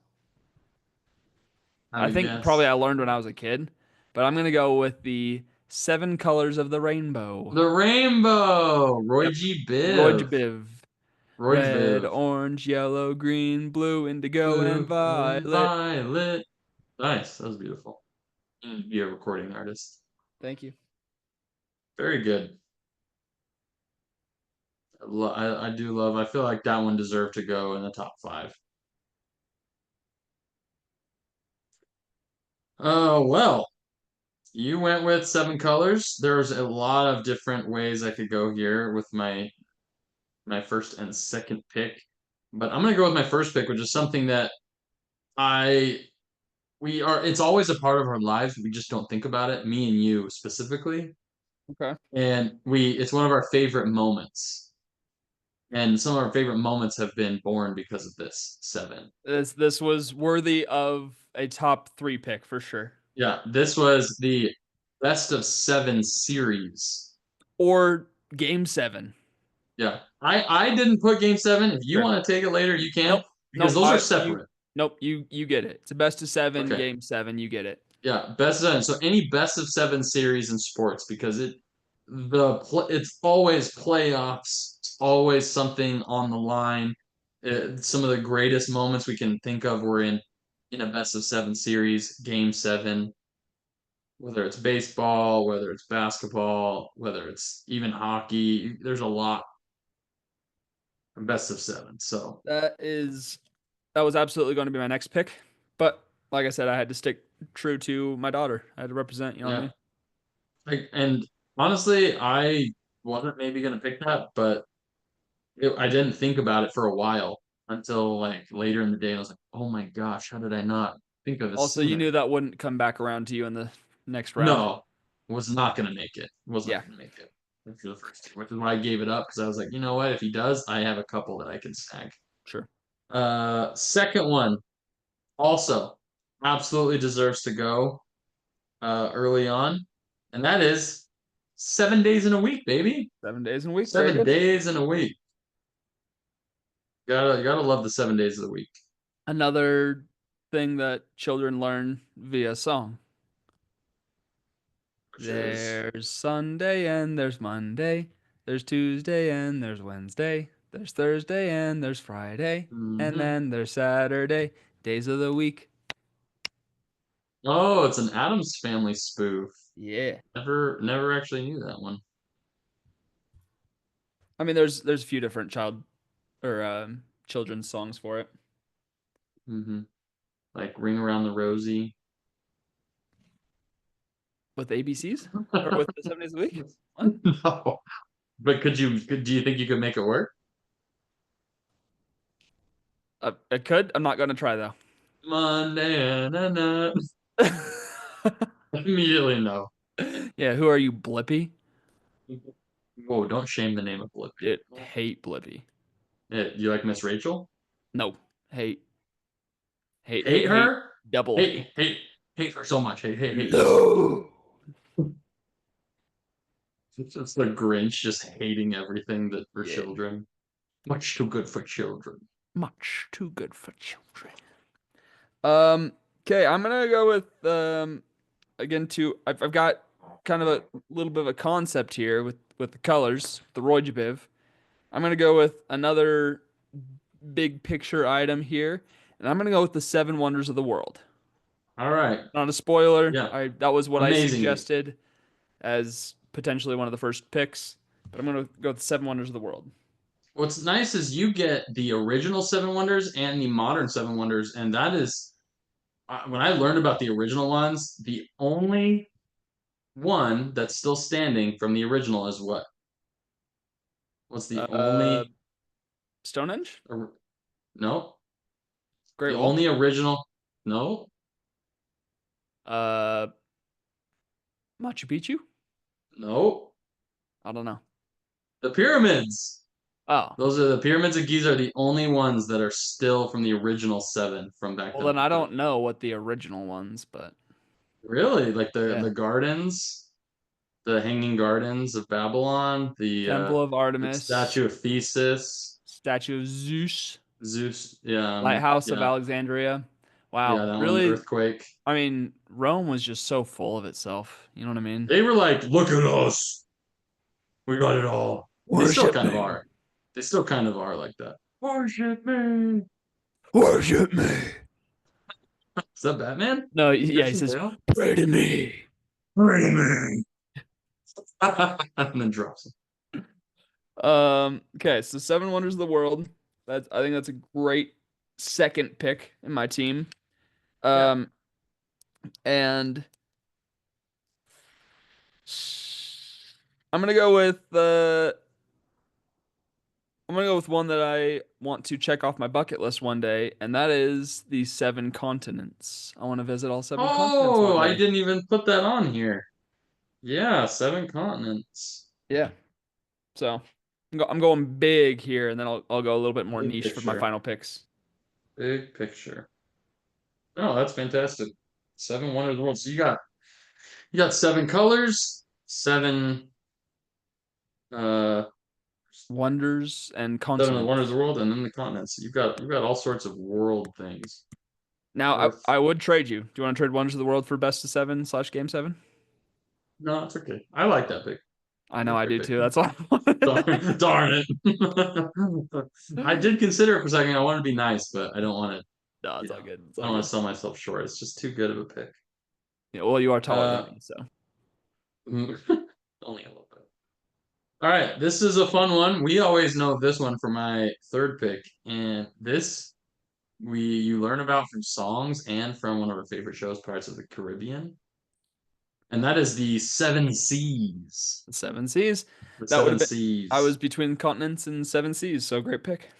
Have I a think probably I guess. learned when I was a kid, but I'm going to go with the seven colors of the rainbow. The rainbow. Roy Yep. G. Roy Biv. Biv. Roy Red, Viv. orange, yellow, green, blue, indigo, and Blue and violet. violet. Nice. That was beautiful. You need to be a recording artist. Thank you. Very good. I do love. I feel like that one deserved to go in the top five. Oh well, you went with seven colors. There's a lot of different ways I could go here with my first and second pick, but I'm gonna go with my first pick, which is something that I we are. It's always a part of our lives. We just don't think about it. Me and you specifically, Okay. and it's one of our favorite moments. And some of our favorite moments have been born because of this seven. This was worthy of a top three pick for sure. Yeah, this was the best of seven series. Or game seven. Yeah, I didn't put game seven. If you Sure. want to take it later, you can Nope. because Nope. those are separate. You get it. It's a best of seven, Okay, game seven, you get it. yeah, best of seven. So any best of seven series in sports because it's always playoffs. It's always something on the line. Some of the greatest moments we can think of were in a best of seven series, game seven. whether it's baseball, whether it's basketball, whether it's even hockey. There's a lot of best of seven. So That was absolutely going to be my next pick, but like I said, I had to stick true to my daughter. I had to represent. You know what I yeah, mean? and honestly, I wasn't maybe gonna pick that, but I didn't think about it for a while until like later in the day. I was like, oh my gosh, how did I not think of this Also, you sooner? knew that wouldn't come back around to you in the next round. No, was not gonna make it. Was not Yeah, gonna make it after the first two, which is why I gave it up because I was like, you know what? If he does, I have a couple that I can snag. sure. Second one also absolutely deserves to go early on, and that is 7 days in a week, baby. 7 days in a week. Very Seven good. days in a week. Gotta love the 7 days of the week. Another thing that children learn via song. Which is There's Sunday and there's Monday. There's Tuesday and there's Wednesday. There's Thursday and there's Friday. And mhm. then there's Saturday. Days of the week. Oh, it's an Adams Family spoof. Yeah. Never actually knew that one. I mean, there's a few different or children's songs for it. Hmm. Like Ring Around the Rosie. With the ABCs or with the 7 days a week. What? No. But do you think you could make it work? I could. I'm not gonna try though. Monday, na, na. Immediately no. Yeah. Who are you, Blippy? Whoa, don't shame the name of Dude, Blippi. hate Blippy. You like Miss Rachel? No, hate, hate, Hate hate, hate, her? double Hate, hate. hate, hate her so much. Hate. No. It's the Grinch just hating everything that for Yeah, children. Much too good for children. much too good for children. Um. Okay, I'm gonna go with again too. I've got kind of a little bit of a concept here with the colors, the Roijabiv. I'm gonna go with another big picture item here, and I'm gonna go with the Seven Wonders of the World. All right. Not a spoiler. Yeah. I That was what I Amazing. suggested as potentially one of the first picks, but I'm gonna go with the Seven Wonders of the World. What's nice is you get the original Seven Wonders and the modern Seven Wonders, and that is when I learned about the original ones, the only one that's still standing from the original is what? What's the Uh, only? Stonehenge, No, the Great Wall, only original. No, uh, Machu Picchu. no, I don't know. the pyramids. Oh, Those are the pyramids of Giza are the only ones that are still from the original seven from back well then. then I The don't know what the original ones, but really like the yeah, gardens, the hanging gardens of Babylon, Temple of the Artemis, statue of Thesis, Statue of Zeus, Zeus, Lighthouse of yeah, Alexandria. yeah, Wow, that one, really? earthquake. I mean, Rome was just so full of itself. You know what I mean? They were like, look at us, we got it all. They still Worship kind of me. are. They still kind of are like that. Worship me. Worship me. Is that Batman? No, yeah, he Christian says, Bale? pray to me. Pray me. And then drops him. Okay, so Seven Wonders of the World. I think that's a great second pick in my team. Yeah. Um, and I'm gonna go with I'm gonna go with one that I want to check off my bucket list one day, and that is the seven continents. I want to visit all seven continents Oh, one I day. didn't even put that on here. Yeah, seven continents. Yeah. So I'm going big here, and then I'll go a little bit more Big niche for my picture. final picks. Big picture. Oh, that's fantastic. Seven wonders of the world. So you got seven colors, seven uh Wonders and seven of the wonders continents. of the world, and then the continents. You've got all sorts of world things. Now Earth. I would trade you. Do you want to trade Wonders of the World for Best of Seven / Game Seven? No, it's okay. I like that pick. I know That's I a great do pick. too. That's all. Darn it. I did consider it for a second. I want to be nice, but I don't want to, No, it's all good. It's I all don't want good. to sell myself short. It's just too good of a pick. Yeah, well, you are taller than Uh, me, so only a little bit. All right, this is a fun one. We always know this one for my third pick, and this we you learn about from songs and from one of our favorite shows, Pirates of the Caribbean, and that is the Seven Seas. the seven seas. The That would have Seven been. I was Seas. between continents and seven seas, so great pick.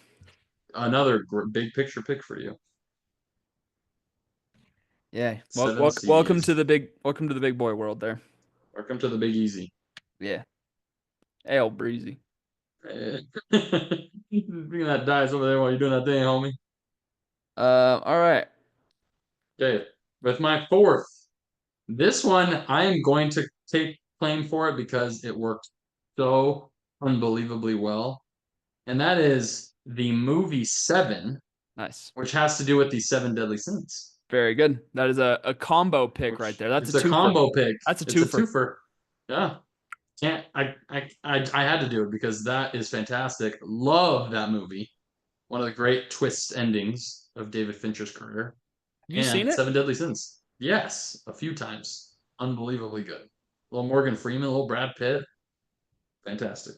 Another big picture pick for you. Yeah. Seven Seas. Welcome to the big boy world there. Welcome to the Big Easy. Yeah. Ale breezy. Speaking of that dice over there while you're doing that thing, homie. All right. Okay, with my fourth, this one I am going to take claim for it because it worked so unbelievably well, and that is the movie Seven, Nice. which has to do with the seven deadly sins. Very good. That is a combo pick right Which there. That's a it's a twofer. combo pick. That's a It's a twofer. twofer. Yeah, can't I had to do it because that is fantastic. Love that movie. One of the great twist endings of David Fincher's career. Have you seen And it? Seven Deadly Sins. Yes, a few times. Unbelievably good. A little Morgan Freeman, a little Brad Pitt. Fantastic.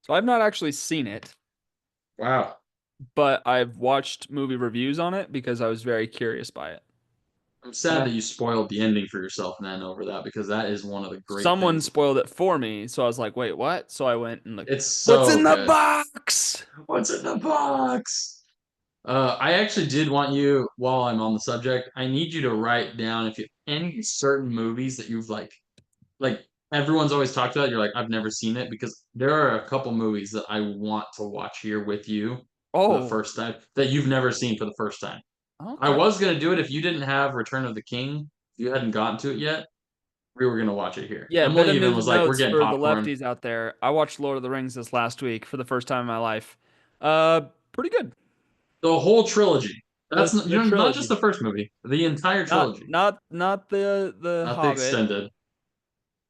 So I've not actually seen it, Wow. but I've watched movie reviews on it because I was very curious by it. I'm And sad that you spoiled the ending for yourself then over that because that is one of the great someone things. spoiled it for me, so I was like, "Wait, what?" So I went and looked. It's What's so in the good. box? What's in the box? I actually did want you, while I'm on the subject, I need you to write down if you any certain movies that you've like everyone's always talked about. You're like, I've never seen it because there are a couple movies that I want to watch here with you for the Oh, first time that you've never seen for the first time. I okay. was gonna do it if you didn't have Return of the King, if you hadn't gotten to it yet. We were gonna watch it here. Yeah, bit Emily of even news was and like, "We're notes getting for the popcorn." lefties out there. I watched Lord of the Rings this last week for the first time in my life. Pretty good. The whole trilogy. That's not, The not just trilogy, the first movie, the entire trilogy, not the not the Hobbit extended.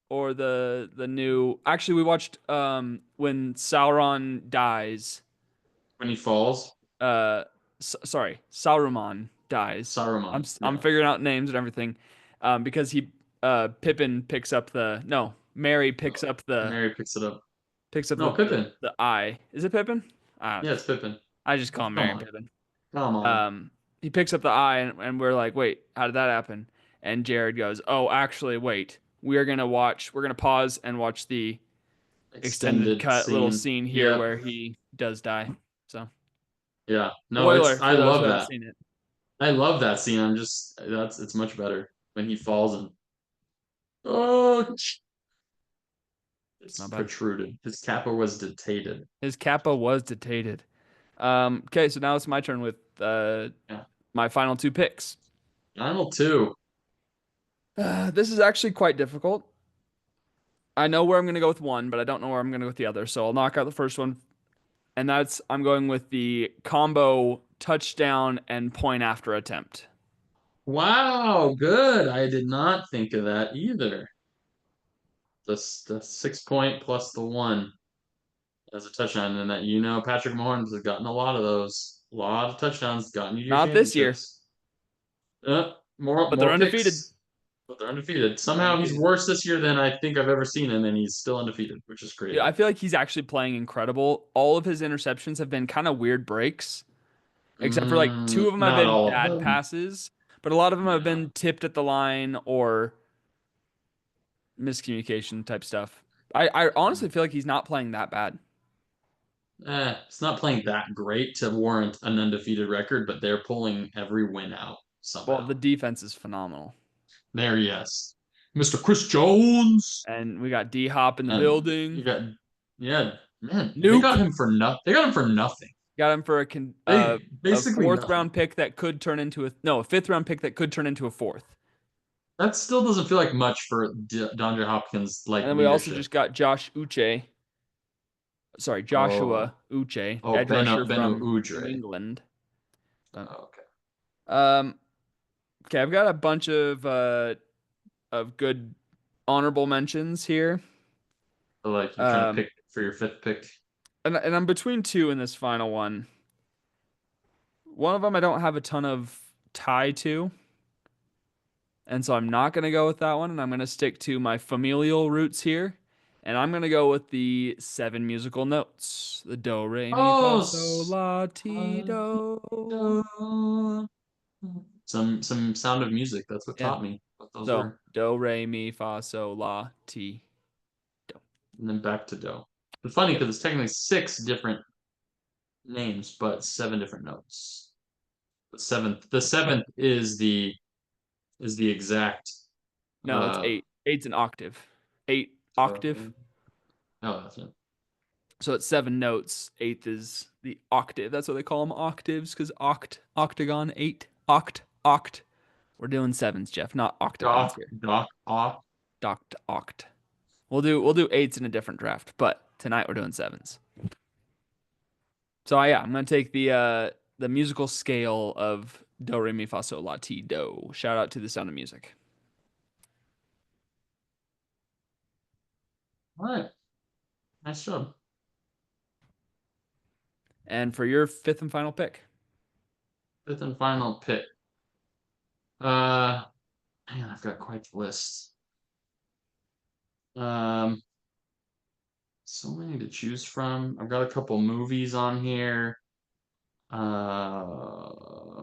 or the new. Actually, we watched when Sauron dies. When he falls, Sorry, Saruman dies. Saruman. I'm Yeah, figuring out names and everything, because he Pippin picks up the no Mary Mary picks it up. picks up No, Pippin. the eye. Is it Pippin? Yeah, it's Pippin. I just call him Come Mary and on, Pippin. come on. Um, he picks up the eye and we're like, wait, how did that happen? And Jared goes, oh, actually, wait. We're gonna pause and watch the extended Extended cut little scene. scene here Yep. where he does die. So, Yeah. No, it's spoiler I for those who love haven't that. seen it. I love that scene. I'm just that's it's much better when he falls and oh It's not it's bad. protruded. His kappa was detated. His kappa was detated. Okay, so now it's my turn with Yeah. my final two picks. Final two. This is actually quite difficult. I know where I'm going to go with one, but I don't know where I'm going to go with the other. So I'll knock out the first one, and that's I'm going with the combo touchdown and point after attempt. Wow, good. I did not think of that either. The 6 point plus the one as a touchdown, and that Patrick Mahomes has gotten a lot of those, a lot of touchdowns, gotten you to your Not this year, championships. More but they're more undefeated. picks, but they're undefeated. They're Somehow he's undefeated. worse this year than I think I've ever seen him, and he's still undefeated, which is Yeah, crazy. I feel like he's actually playing incredible. All of his interceptions have been kind of weird breaks, except for like two of them have Not been all of bad them. passes, but a lot of them have Yeah. been tipped at the line or miscommunication type stuff. I honestly feel like he's not playing that bad. It's not playing that great to warrant an undefeated record, but they're pulling every win out Well, somehow. the defense is phenomenal. There, yes. Mr. Chris Jones. And we got D Hop in the And you building. got, yeah, man, they got Nuke him for nothing. They got him for nothing. got him for They a basically fourth nothing. round pick that could turn into a fifth round pick that could turn into a fourth. That still doesn't feel like much for DeAndre Hopkins And like then we also leadership. just got Oh, Joshua Uche, oh, edge rusher Beno from New Udre. England. So, Oh, okay, um, okay, I've got a bunch of good honorable mentions here. so like you're trying to Um, pick for your fifth pick. and I'm between two in this final one. One of them I don't have a ton of tie to. And so I'm not going to go with that one. And I'm going to stick to my familial roots here. And I'm going to go with the seven musical notes: the do, re, mi, Oh, fa, sol, la, ti, do. some Sound of Music. That's what Yeah. taught me what those So were. do, re, mi, fa, sol, la, ti, do. And then back to do. It's funny Yep. because it's technically six different names, but seven different notes. The seventh is the exact No, it's uh eight. Eight's an octave. Eight octave. oh, that's it. So it's seven notes. Eighth is the octave. That's what they call them, octaves, because octagon, eight, oct. We're doing sevens, Jeff, not octagons Doc here. Doc off. Oct. We'll do eights in a different draft, but tonight we're doing sevens. So yeah, I'm gonna take the musical scale of do re mi fa sol la ti do. Shout out to the Sound of Music. All right. Nice job. And for your fifth and final pick, Fifth and final pick. Uh Man, I've got quite the list. Um so many to choose from. I've got a couple movies on here. Uh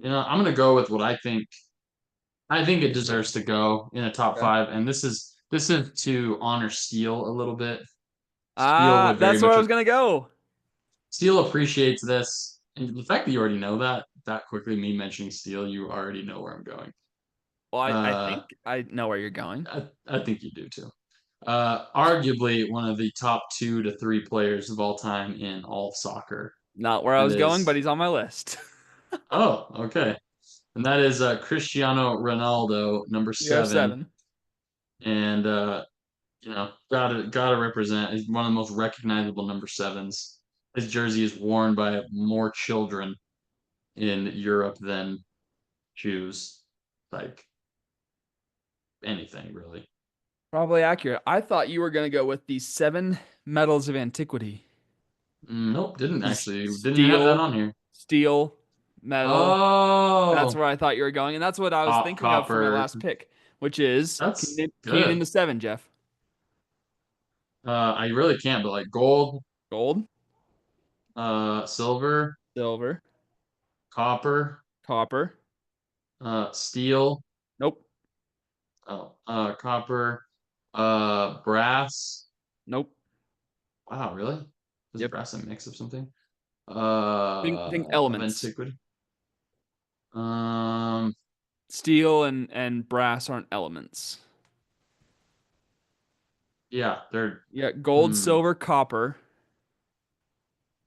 I'm gonna go with what I think it deserves to go in a top okay. five, and this is to honor Steele a little bit. Steele would very That's where I much was gonna go. Steele appreciates this, and the fact that you already know that quickly, me mentioning Steele, you already know where I'm going. Well, I Uh, think I know where you're going. I think you do too. Arguably one of the top 2 to 3 players of all time in all of soccer. Not where I That was going, but is, he's on my list. oh, okay, and that is Cristiano Ronaldo, number seven, CR7. and gotta represent. He's one of the most recognizable number sevens. His jersey is worn by more children in Europe than Jews. Like anything really. Probably accurate. I thought you were gonna go with the seven metals of antiquity. Nope, didn't actually. Didn't even have that Steel, on here. steel, metal. That's Oh, where I thought you were going, and that's what I was thinking of for my copper. last pick, which is That's can you name good. the seven, Jeff? I really can't, but like gold, Gold, silver, silver, copper, copper. steel. Nope, Oh, copper, brass. nope. Wow, really? Is Yep. brass a mix of something? Think Of elements. antiquity. Um, Steel and brass aren't elements. yeah, they're Yeah, gold, hmm. silver, copper.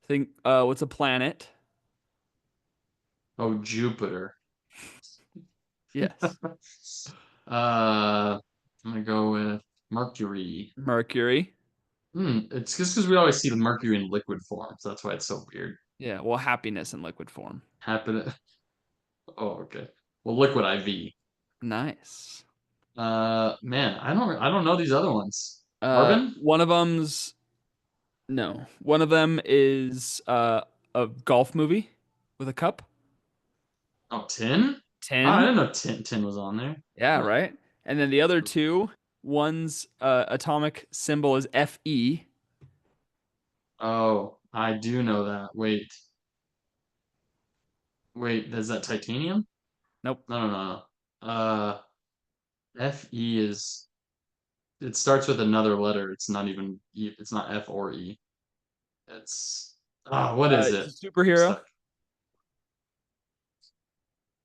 Think what's a planet? Oh, Jupiter. Yes. I'm gonna go with Mercury. Mercury. It's just because we always see the Mercury in liquid form, so that's why it's so weird. Yeah, well, happiness in liquid form. Happen. Oh, okay. Well, liquid IV. Nice. Man, I don't know these other ones. Carbon? One of them's no. One of them is a golf movie with a cup. Oh, tin? Oh, I Tin. didn't know tin was on there. Yeah, Huh. right. And then the other two, one's atomic symbol is Fe. Oh, I do know that. Wait, is that titanium? Nope. No, no, no, no. Fe is it starts with another letter. It's not even E, it's not F or E. It's what is It's it? a superhero. Stuck.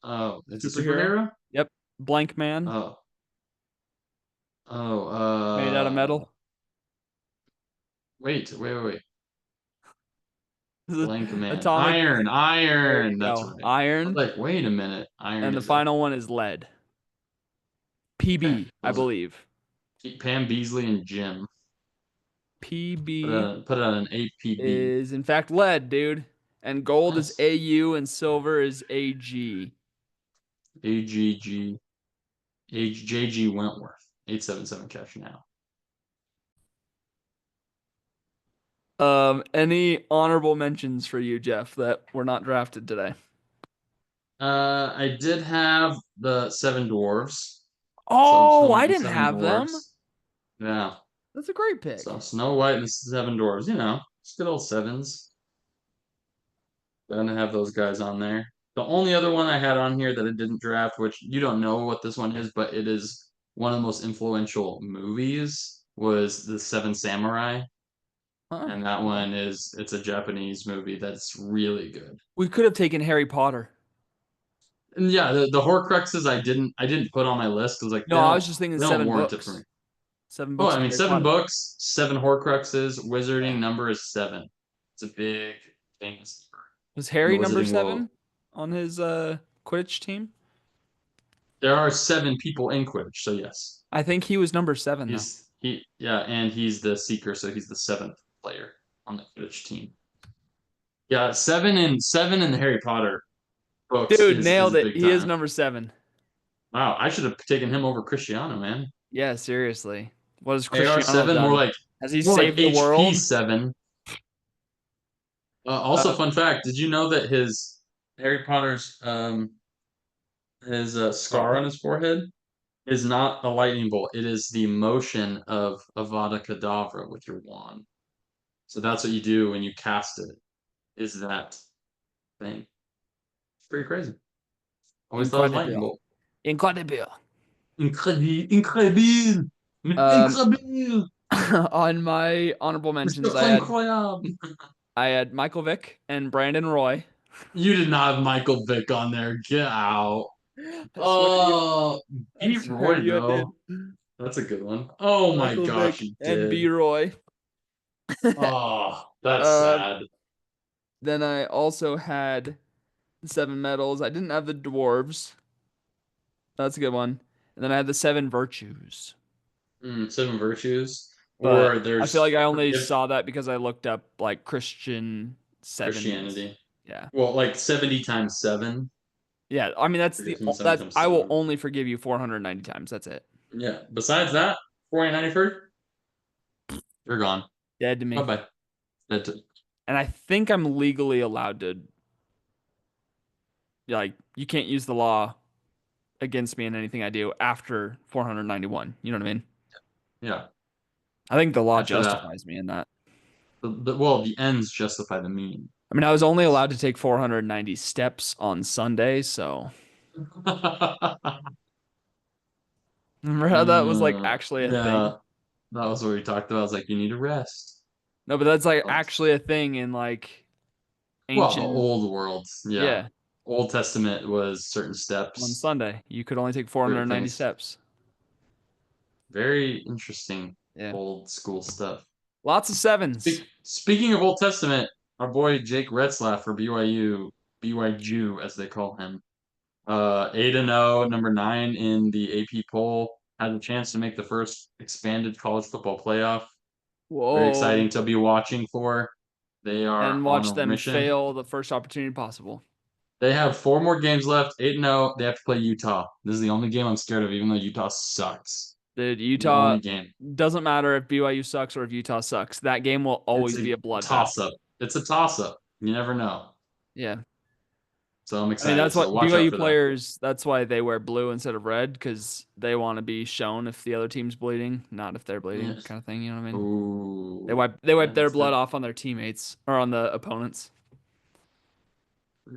Oh, it's a Superhero. superhero? Yep. Blank man Oh. Oh, made out of metal. wait. Blank man. Atomic. Iron, There you iron. That's go. right. I was Iron. like, wait a minute. Iron And the is a final one is lead. okay. PB, I Those are believe. Pam Beasley and Jim. PB Put it on an APB. is in fact lead, dude. And gold is Nice. AU and silver is AG. AGG. JG Wentworth. 877 cash now. Any honorable mentions for you, Jeff, that were not drafted today? I did have the Seven Dwarves. So Oh, Snow White I and the didn't Seven have them. Dwarves. Yeah. That's a great So pick. Snow White and the Seven Dwarves, it's good old sevens. Gonna have those guys on there. The only other one I had on here that I didn't draft, which you don't know what this one is, but it is one of the most influential movies, was The Seven Samurai. Oh, And that okay. one it's a Japanese movie that's really good. We could have taken Harry Potter. And yeah, the Horcruxes I didn't put on my list because like No, I was just thinking they don't seven warrant it for me. books. Seven Oh, books I of mean Harry seven Potter. books, seven Horcruxes, Yeah. wizarding number is seven. It's a big famous number. Was In Harry the number wizarding world. seven on his Quidditch team? There are seven people in Quidditch, so yes. I think he was number seven though. And he's the seeker, so he's the seventh player on the Quidditch team. Yeah, seven in the Harry Potter books Dude, is nailed it. big He is time. number seven. Wow, I should have taken him over Cristiano, man. Yeah, seriously. What has AR Cristiano seven, done? Has he more like saved the HP world? seven. Also, Uh, fun fact: did you know that his Harry Potter's his scar on Scar. his forehead is not a lightning bolt? It is the motion of Avada Kedavra with your wand. So that's what you do when you cast it. Is that thing? It's pretty crazy. Always thought it was lightning Incredible. bolt. Incredible. Incredible, incredible, Um, incredible. on my honorable Mr. mentions, Incroyable. I had Michael Vick and Brandon Roy. You did not have Michael Vick on there. Get out. I swear to you, Oh, I Pete swear to Roy you, I did. though. That's a good one. Oh my Michael gosh, Vick you and did. B Roy. Oh, that's Uh, sad. then I also had the seven medals. I didn't have the dwarves. That's a good one. And then I had the seven virtues. Seven virtues. But Or I feel like there's I only forgive saw that because I looked up like Christian sevens. Christianity. Yeah. Well, like 70 times seven. Yeah. I mean, Forgiveness 70 that's times I will seven. only forgive you 490 times. That's it. Yeah. Besides that, 4991st, you're gone. Dead to Bye me. bye. That's it. And I think I'm legally allowed to, like, you can't use the law against me in anything I do after 491. You know what I mean? Yeah. I think the law After that, justifies me in that. the ends justify the mean. I mean, I was only allowed to take 490 steps on Sunday, so remember how that was like actually a thing? Yeah, that was what we talked about. I was like, you need to rest. No, but that's like Oh, actually a thing in like well, the ancient, old world, yeah. yeah, Old Testament was certain on steps, Sunday. You could only take certain 490 things. steps. Very interesting Yeah. old school stuff. Lots of sevens. Speaking of Old Testament, our boy Jake Retzlaff for BYU, BYU as they call him, 8-0, number 9 in the AP poll, had a chance to make the first expanded college football playoff. Very Whoa. exciting to be watching for. They are And on watch a them mission. fail the first opportunity possible. They have 4 more games left, 8-0. They have to play Utah. This is the only game I'm scared of, even though Utah sucks. Dude, The Utah only game. doesn't matter if BYU sucks or if Utah sucks. That game will It's always be a a bloodbath. toss up. It's a toss up. You never know. Yeah. So I'm I mean, excited. that's So what watch out BYU for that. players, that's why they wear blue instead of red because they want to be shown if the other team's bleeding, not if they're Yeah. bleeding, kind of thing. You know what I mean? Ooh. They wipe their That's blood that. off on their teammates or on the opponents.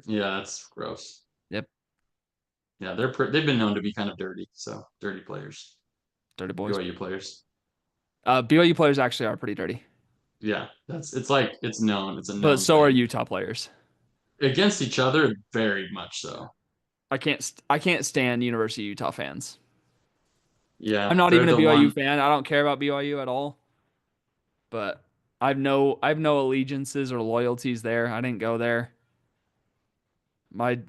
Yeah, that's gross. Yep. Yeah, they've been known to be kind of dirty. So dirty players, Dirty boys. BYU players. BYU players actually are pretty dirty, Yeah, it's like it's known. It's a but known so are thing Utah players. against each other. Very much so. I can't stand University of Utah fans. I'm Yeah, not they're even a the BYU one. fan. I don't care about BYU at all. But I have no allegiances or loyalties there. I didn't go there. My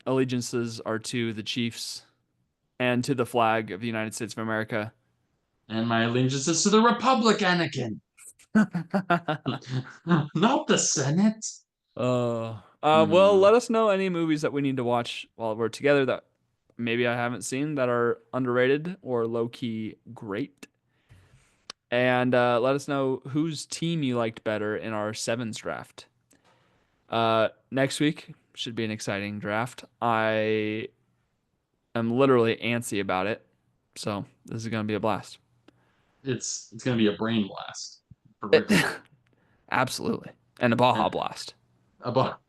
allegiances are to the Chiefs and to the flag of the United States of America. And my allegiance is to the Republic, Anakin, not the Senate. Well, Hmm. let us know any movies that we need to watch while we're together that maybe I haven't seen that are underrated or low key great. And let us know whose team you liked better in our sevens draft. Next week, Should be an exciting draft. I am literally antsy about it. So this is going to be a blast. It's gonna be a brain blast for It- real. Absolutely. And a Baja And Blast. about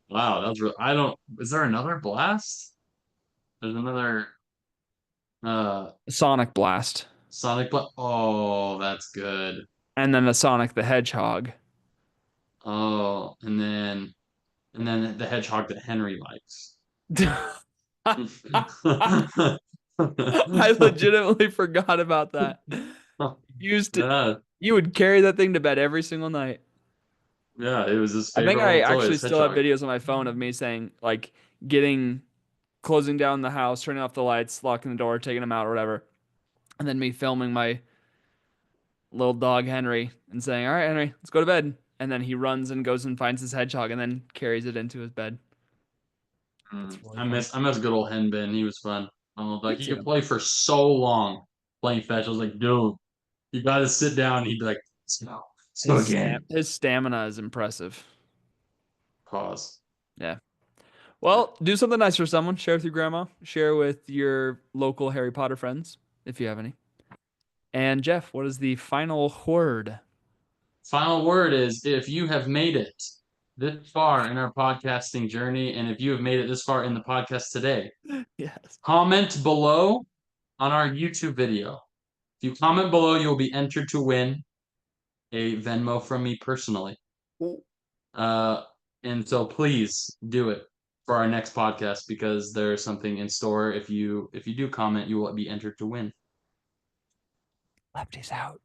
wow, that's real. I don't. Is there another blast? There's another Sonic Blast. Sonic Blast. Oh, that's good. And then a Sonic the Hedgehog. Oh, and then the hedgehog that Henry likes. I legitimately forgot about that. You used to, Yeah, you would carry that thing to bed every single night. yeah, it was his I think favorite I little actually toys, still have hedgehog. videos on my phone of me saying like getting closing down the house, turning off the lights, locking the door, taking them out or whatever, and then me filming my little dog Henry and saying, "All right, Henry, let's go to bed." And then he runs and goes and finds his hedgehog and then carries it into his bed. It's really funny. I miss good old Henbin. He was fun. Me Like he could too. play for so long playing fetch. I was like, dude, you gotta sit down. And he'd be like, let's go again. His stamina is impressive. Pause. Yeah. Yeah. Well, do something nice for someone. Share with your grandma. Share with your local Harry Potter friends, if you have any. And Jeff, what is the final word? Final word is if you have made it this far in our podcasting journey, and if you have made it this far in the podcast today, Yes. comment below on our YouTube video. If you comment below, you'll be entered to win a Venmo from me personally. Uh, and so please do it for our next podcast because there's something in store. If you do comment, you will be entered to win. Lefty's out.